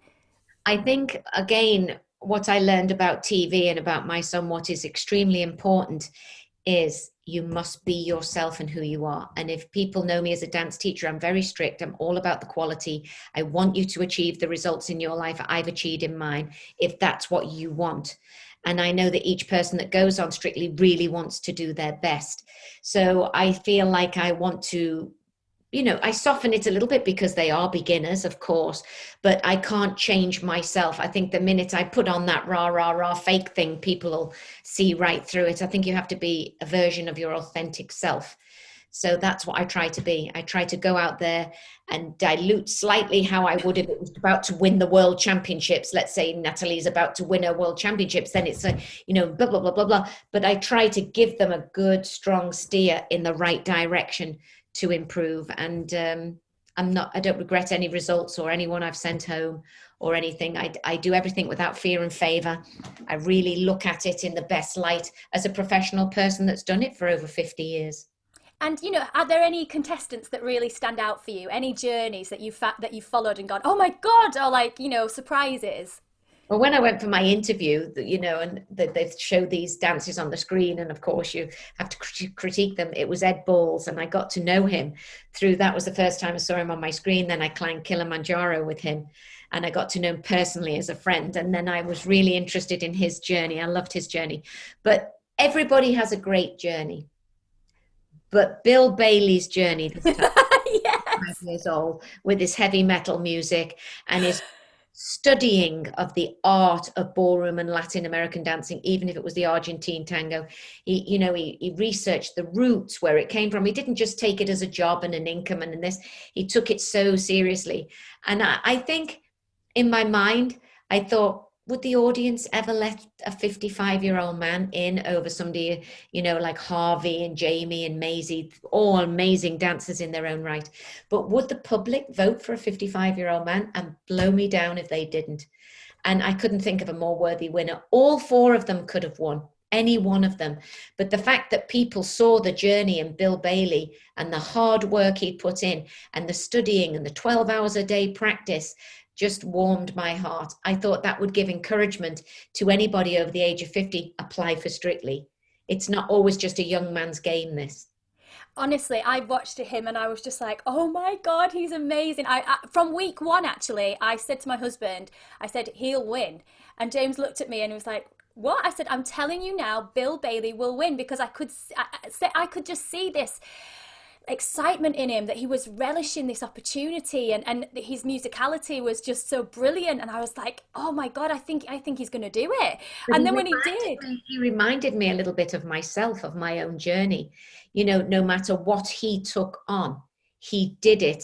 I think, again, what I learned about TV and about my son, what is extremely important is you must be yourself and who you are. And if people know me as a dance teacher, I'm very strict. I'm all about the quality. I want you to achieve the results in your life I've achieved in mine, if that's what you want. And I know that each person that goes on Strictly really wants to do their best. So I feel like I want to, I soften it a little bit because they are beginners, of course, but I can't change myself. I think the minute I put on that rah, rah, rah fake thing, people will see right through it. I think you have to be a version of your authentic self. So that's what I try to be. I try to go out there and dilute slightly how I would if it was about to win the world championships. Let's say Natalie's about to win her world championships, then it's blah, blah, blah, blah, blah. But I try to give them a good, strong steer in the right direction to improve. And I don't regret any results or anyone I've sent home or anything. I do everything without fear and favor. I really look at it in the best light as a professional person that's done it for over 50 years. And you know, are there any contestants that really stand out for you? Any journeys that you've followed and gone, oh my god, or like, you know, surprises? Well, when I went for my interview, and they showed these dances on the screen, and of course you have to critique them. It was Ed Balls, and I got to know him through that. Was the first time I saw him on my screen. Then I climbed Kilimanjaro with him, and I got to know him personally as a friend. And then I was really interested in his journey. I loved his journey. But everybody has a great journey. But Bill Bailey's journey this time, Yes. 5 years old, with his heavy metal music and his studying of the art of ballroom and Latin American dancing, even if it was the Argentine tango. He researched the roots, where it came from. He didn't just take it as a job and an income and this. He took it so seriously. And I think in my mind, I thought, would the audience ever let a 55-year-old man in over somebody, like Harvey and Jamie and Maisie, all amazing dancers in their own right? But would the public vote for a 55-year-old man? And blow me down if they didn't. And I couldn't think of a more worthy winner. All 4 of them could have won, any one of them. But the fact that people saw the journey in Bill Bailey and the hard work he'd put in and the studying and the 12 hours a day practice just warmed my heart. I thought that would give encouragement to anybody over the age of 50, apply for Strictly. It's not always just a young man's game, this. Honestly, I watched him and I was just like, oh my God, he's amazing. From week one, actually, I said to my husband, I said, he'll win. And James looked at me and he was like, what? I said, I'm telling you now, Bill Bailey will win, because I could just see this excitement in him, that he was relishing this opportunity, and his musicality was just so brilliant, and I was like, oh my god, I think he's going to do it. But and then when he did, he reminded me a little bit of myself, of my own journey. No matter what he took on, he did it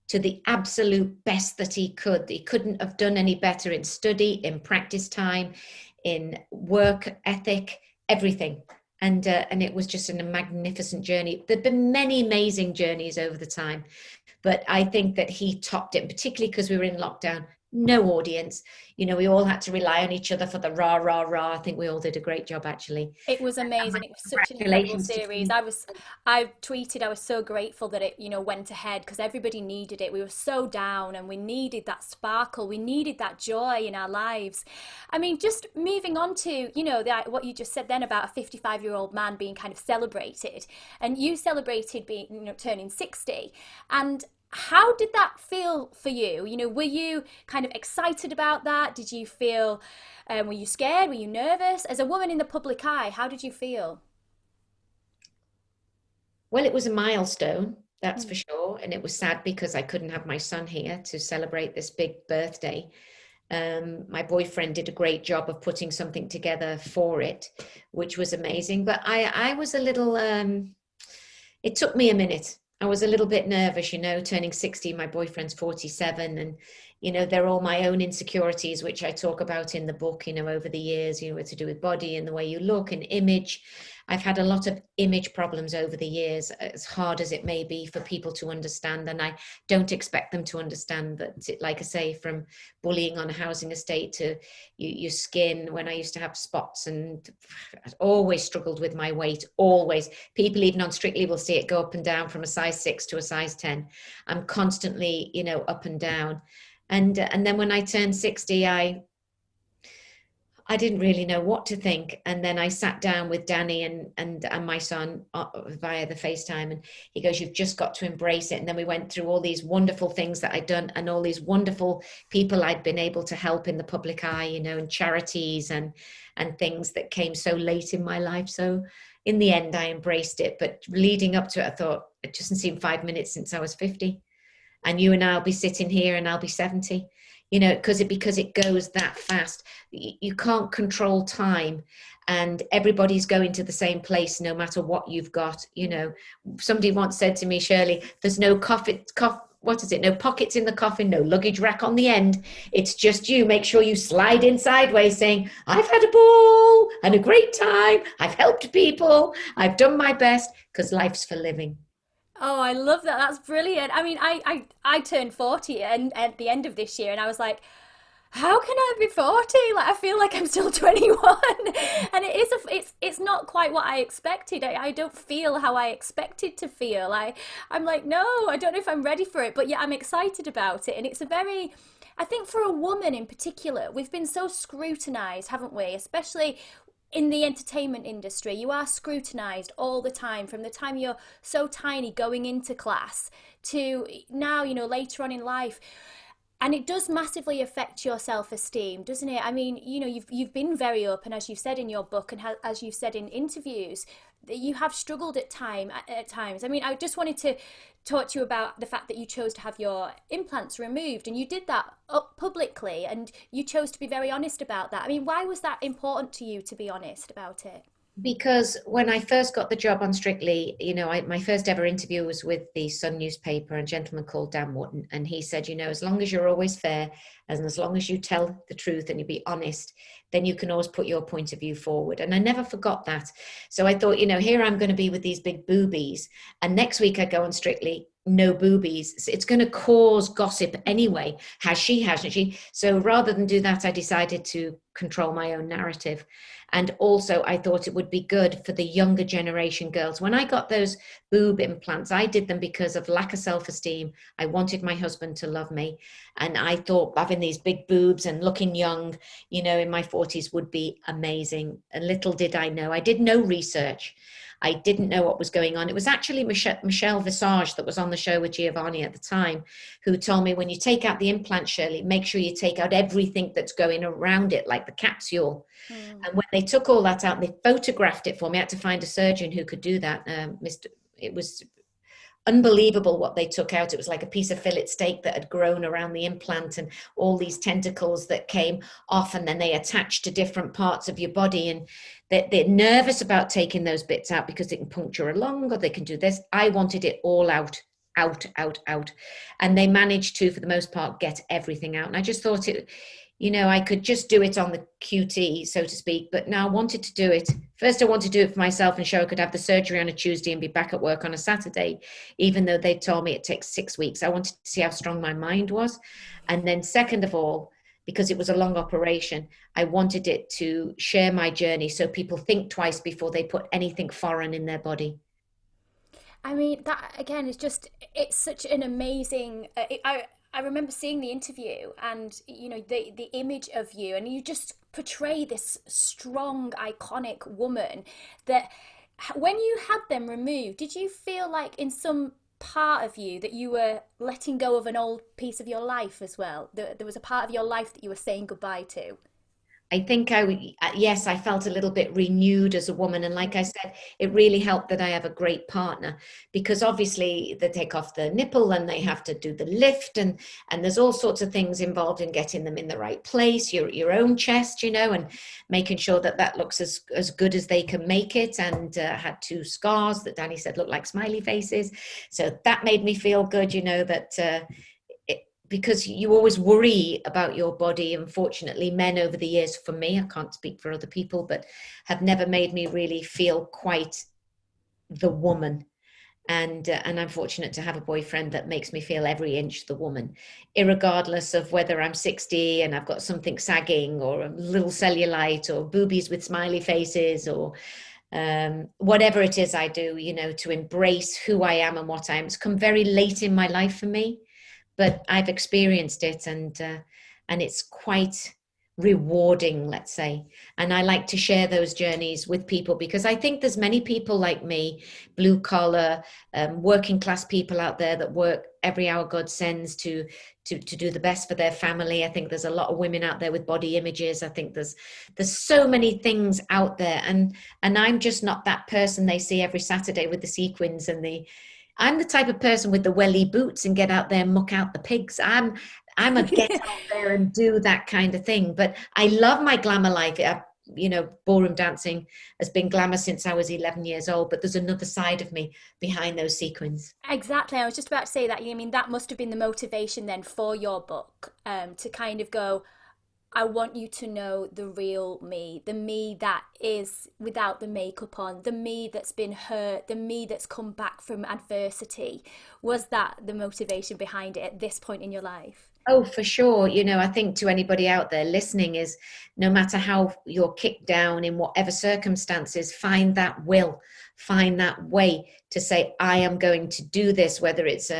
to the absolute best that he could. He couldn't have done any better in study, in practice time, in work ethic, everything. And it was just a magnificent journey. There've been many amazing journeys over the time, but I think that he topped it, particularly because we were in lockdown, no audience. We all had to rely on each other for the rah, rah, rah. I think we all did a great job, actually. it was amazing. It was such an incredible series. I tweeted, I was so grateful that it, went ahead, because everybody needed it. We were so down and we needed that sparkle. We needed that joy in our lives. I mean, just moving on to, what you just said then about a 55-year-old man being kind of celebrated, and you celebrated being, turning 60. And how did that feel for you? Were you kind of excited about that? Did you feel, were you scared? Were you nervous? As a woman in the public eye, how did you feel? Well, it was a milestone, that's for sure. And it was sad because I couldn't have my son here to celebrate this big birthday. My boyfriend did a great job of putting something together for it, which was amazing. But I was a little, it took me a minute. I was a little bit nervous, turning 60, my boyfriend's 47. And, they're all my own insecurities, which I talk about in the book, over the years, what to do with body and the way you look and image. I've had a lot of image problems over the years, as hard as it may be for people to understand. And I don't expect them to understand. But like I say, from bullying on a housing estate to your skin, when I used to have spots, and I always struggled with my weight, always. People even on Strictly will see it go up and down from a size 6 to a size 10. I'm constantly, up and down. And then when I turned 60, I didn't really know what to think. And then I sat down with Danny and my son via the FaceTime, and he goes, "You've just got to embrace it." And then we went through all these wonderful things that I'd done and all these wonderful people I'd been able to help in the public eye, and charities and things that came so late in my life. So in the end, I embraced it. But leading up to it, I thought, it doesn't seem 5 minutes since I was 50. And you and I'll be sitting here and I'll be 70, because it goes that fast. You can't control time, and everybody's going to the same place no matter what you've got. Somebody once said to me, "Shirley, there's no what is it? No pockets in the coffin, no luggage rack on the end. It's just you. Make sure you slide in sideways saying, 'I've had a ball and a great time. I've helped people. I've done my best,' because life's for living." Oh, I love that. That's brilliant. I mean, I turned 40 and at the end of this year, and I was like, how can I be 40? Like, I feel like I'm still 21. And it's not quite what I expected. I don't feel how I expected to feel. I'm like, no, I don't know if I'm ready for it, but yeah, I'm excited about it. And it's I think for a woman in particular, we've been so scrutinized, haven't we? Especially in the entertainment industry, you are scrutinized all the time, from the time you're so tiny going into class to now, later on in life. And it does massively affect your self-esteem, doesn't it? I mean, you've been very open, as you've said in your book, and as you've said in interviews, that you have struggled at times. I mean, I just wanted to talk to you about the fact that you chose to have your implants removed, and you did that up publicly, and you chose to be very honest about that. I mean, why was that important to you to be honest about it? Because when I first got the job on Strictly, my first ever interview was with the Sun newspaper, a gentleman called Dan Wotton, and he said, as long as you're always fair and as long as you tell the truth and you be honest, then you can always put your point of view forward. And I never forgot that. So I thought, here I'm going to be with these big boobies, and next week I go on Strictly, no boobies. It's going to cause gossip anyway. Has she, hasn't she? So rather than do that, I decided to control my own narrative. And also I thought it would be good for the younger generation girls. When I got those boob implants, I did them because of lack of self-esteem. I wanted my husband to love me. And I thought having these big boobs and looking young, in my 40s would be amazing. And little did I know, I did no research. I didn't know what was going on. It was actually Michelle Visage that was on the show with Giovanni at the time, who told me, when you take out the implant, Shirley, make sure you take out everything that's going around it, like the capsule. And when they took all that out, they photographed it for me. I had to find a surgeon who could do that. It was unbelievable what they took out. It was like a piece of fillet steak that had grown around the implant, and all these tentacles that came off, and then they attached to different parts of your body. And they're nervous about taking those bits out because they can puncture a lung, or they can do this. I wanted it all out. And they managed to, for the most part, get everything out. And I just thought I could just do it on the QT, so to speak, but now I wanted to do it. First, I wanted to do it for myself and show I could have the surgery on a Tuesday and be back at work on a Saturday, even though they told me it takes 6 weeks. I wanted to see how strong my mind was. And then second of all, because it was a long operation, I wanted it to share my journey so people think twice before they put anything foreign in their body. I mean, that again is it's such an amazing. I remember seeing the interview, and the image of you, and you just portray this strong, iconic woman. That when you had them removed, did you feel like in some part of you that you were letting go of an old piece of your life as well? There was a part of your life that you were saying goodbye to. I think yes, I felt a little bit renewed as a woman. And like I said, it really helped that I have a great partner, because obviously they take off the nipple and they have to do the lift, and there's all sorts of things involved in getting them in the right place, your own chest, and making sure that that looks as good as they can make it. And had two scars that Danny said looked like smiley faces. So that made me feel good, that because you always worry about your body. Unfortunately, men over the years, for me, I can't speak for other people, but have never made me really feel quite the woman. And I'm fortunate to have a boyfriend that makes me feel every inch the woman, irregardless of whether I'm 60 and I've got something sagging, or a little cellulite, or boobies with smiley faces, or whatever it is I do, to embrace who I am and what I am. It's come very late in my life for me, but I've experienced it, and it's quite rewarding, let's say. And I like to share those journeys with people, because I think there's many people like me, blue collar, working class people out there that work every hour God sends to do the best for their family. I think there's a lot of women out there with body images. I think there's so many things out there, and I'm just not that person they see every Saturday with the sequins and I'm the type of person with the welly boots and get out there and muck out the pigs. I'm a get out there and do that kind of thing. But I love my glamour life. Ballroom dancing has been glamour since I was 11 years old, but there's another side of me behind those sequins. Exactly. I was just about to say that. I mean, that must have been the motivation then for your book, to kind of go, I want you to know the real me, the me that is without the makeup on, the me that's been hurt, the me that's come back from adversity. Was that the motivation behind it at this point in your life? Oh, for sure. I think to anybody out there listening is, no matter how you're kicked down in whatever circumstances, find that will, find that way to say, I am going to do this, whether it's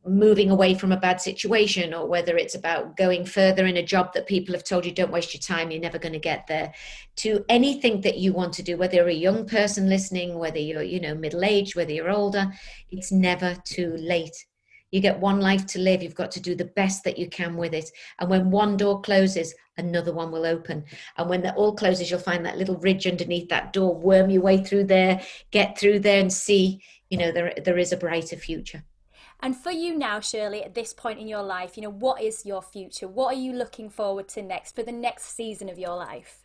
moving away from a bad situation, or whether it's about going further in a job that people have told you, don't waste your time, you're never going to get there, to anything that you want to do, whether you're a young person listening, whether you're middle-aged, whether you're older, it's never too late. You get one life to live. You've got to do the best that you can with it. And when one door closes, another one will open. And when that all closes, you'll find that little ridge underneath that door, worm your way through there, get through there and see, there is a brighter future. And for you now, Shirley, at this point in your life, what is your future? What are you looking forward to next for the next season of your life?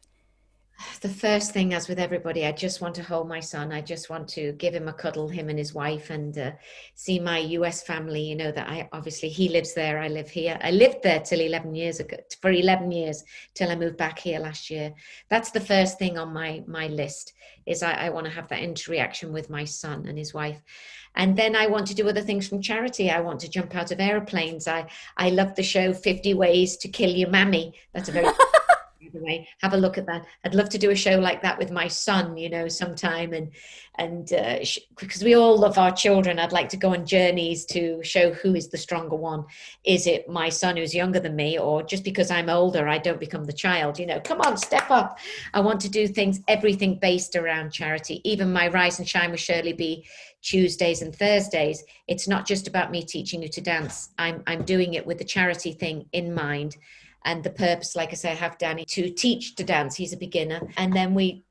The first thing, as with everybody, I just want to hold my son. I just want to give him a cuddle, him and his wife, and see my US family. That obviously he lives there, I live here. I lived there till 11 years ago, for 11 years, till I moved back here last year. That's the first thing on my list, is I want to have that interaction with my son and his wife. And then I want to do other things from charity. I want to jump out of airplanes. I love the show 50 Ways to Kill Your Mammy. That's a very way, have a look at that. I'd love to do a show like that with my son, sometime, and because we all love our children, I'd like to go on journeys to show who is the stronger one. Is it my son who's younger than me, or just because I'm older I don't become the child? Come on, step up. I want to do everything based around charity. Even my Rise and Shine with Shirley B Tuesdays and Thursdays, it's not just about me teaching you to dance. I'm doing it with the charity thing in mind. And the purpose, like I say, I have Danny to teach to dance. He's a beginner. And then we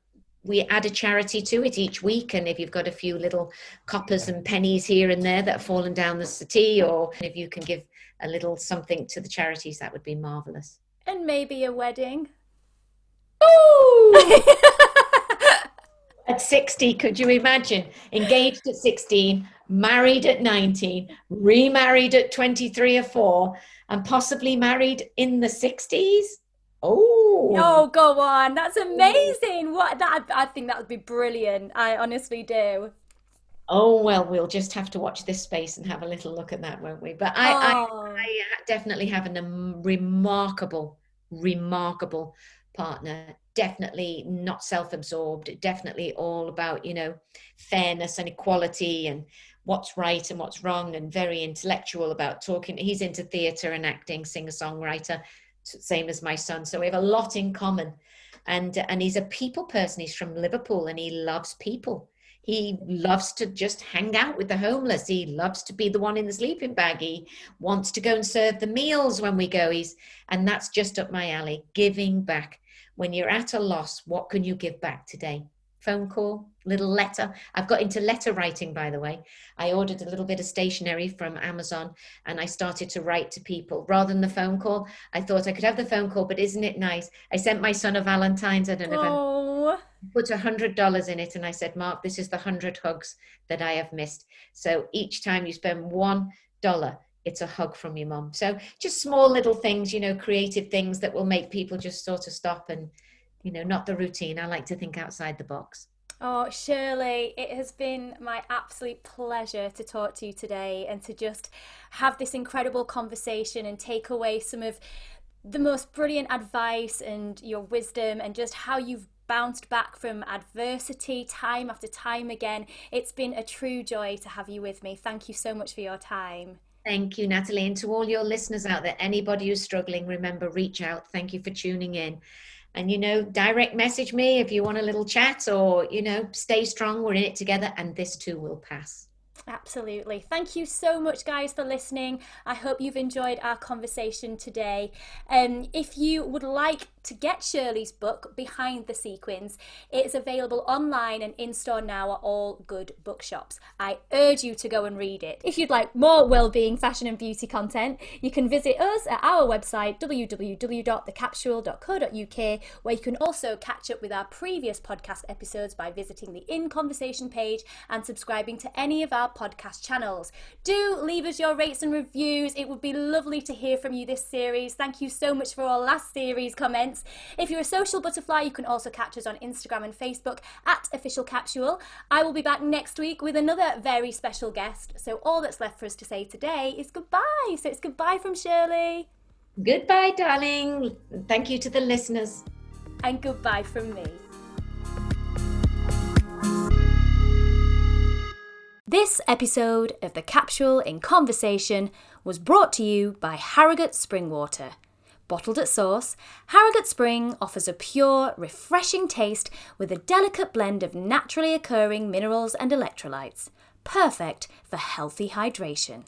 add a charity to it each week. And if you've got a few little coppers and pennies here and there that have fallen down the settee, or if you can give a little something to the charities, that would be marvelous. And maybe a wedding. Ooh! At 60, could you imagine? Engaged at 16, married at 19, remarried at 23 or 4, and possibly married in the 60s. Oh, go on. That's amazing. I think that would be brilliant. I honestly do. Oh, well, we'll just have to watch this space and have a little look at that, won't we? But I definitely have a remarkable partner. Definitely not self-absorbed. Definitely all about, fairness and equality and what's right and what's wrong, and very intellectual about talking. He's into theatre and acting, singer-songwriter, same as my son. So we have a lot in common. And he's a people person. He's from Liverpool and he loves people. He loves to just hang out with the homeless. He loves to be the one in the sleeping bag. He wants to go and serve the meals when we go. And that's just up my alley, giving back. when you're at a loss, what can you give back today? Phone call, little letter. I've got into letter writing, by the way. I ordered a little bit of stationery from Amazon and I started to write to people rather than the phone call. I thought I could have the phone call, but isn't it nice? I sent my son a Valentine's. I don't know if I put $100 in it. And I said, Mark, this is the 100 hugs that I have missed. So each time you spend $1, it's a hug from your mom. So just small little things, creative things that will make people just sort of stop and, not the routine. I like to think outside the box. Oh, Shirley, it has been my absolute pleasure to talk to you today and to just have this incredible conversation and take away some of the most brilliant advice and your wisdom and just how you've bounced back from adversity time after time again. It's been a true joy to have you with me. Thank you so much for your time. Thank you, Natalie. And to all your listeners out there, anybody who's struggling, remember, reach out. Thank you for tuning in. And, direct message me if you want a little chat or, stay strong. We're in it together and this too will pass. Absolutely. Thank you so much, guys, for listening. I hope you've enjoyed our conversation today. If you would like to get Shirley's book, Behind the Sequins, it's available online and in-store now at all good bookshops. I urge you to go and read it. If you'd like more wellbeing, fashion and beauty content, you can visit us at our website, www.thecapsule.co.uk, where you can also catch up with our previous podcast episodes by visiting the In Conversation page and subscribing to any of our podcast channels. Do leave us your rates and reviews. It would be lovely to hear from you this series. Thank you so much for our last series comments. If you're a social butterfly, you can also catch us on Instagram and Facebook at Official Capsule. I will be back next week with another very special guest. So all that's left for us to say today is goodbye. So it's goodbye from Shirley. Goodbye, darling. Thank you to the listeners. And goodbye from me. This episode of The Capsule in Conversation was brought to you by Harrogate Spring Water. Bottled at source, Harrogate Spring offers a pure, refreshing taste with a delicate blend of naturally occurring minerals and electrolytes, perfect for healthy hydration.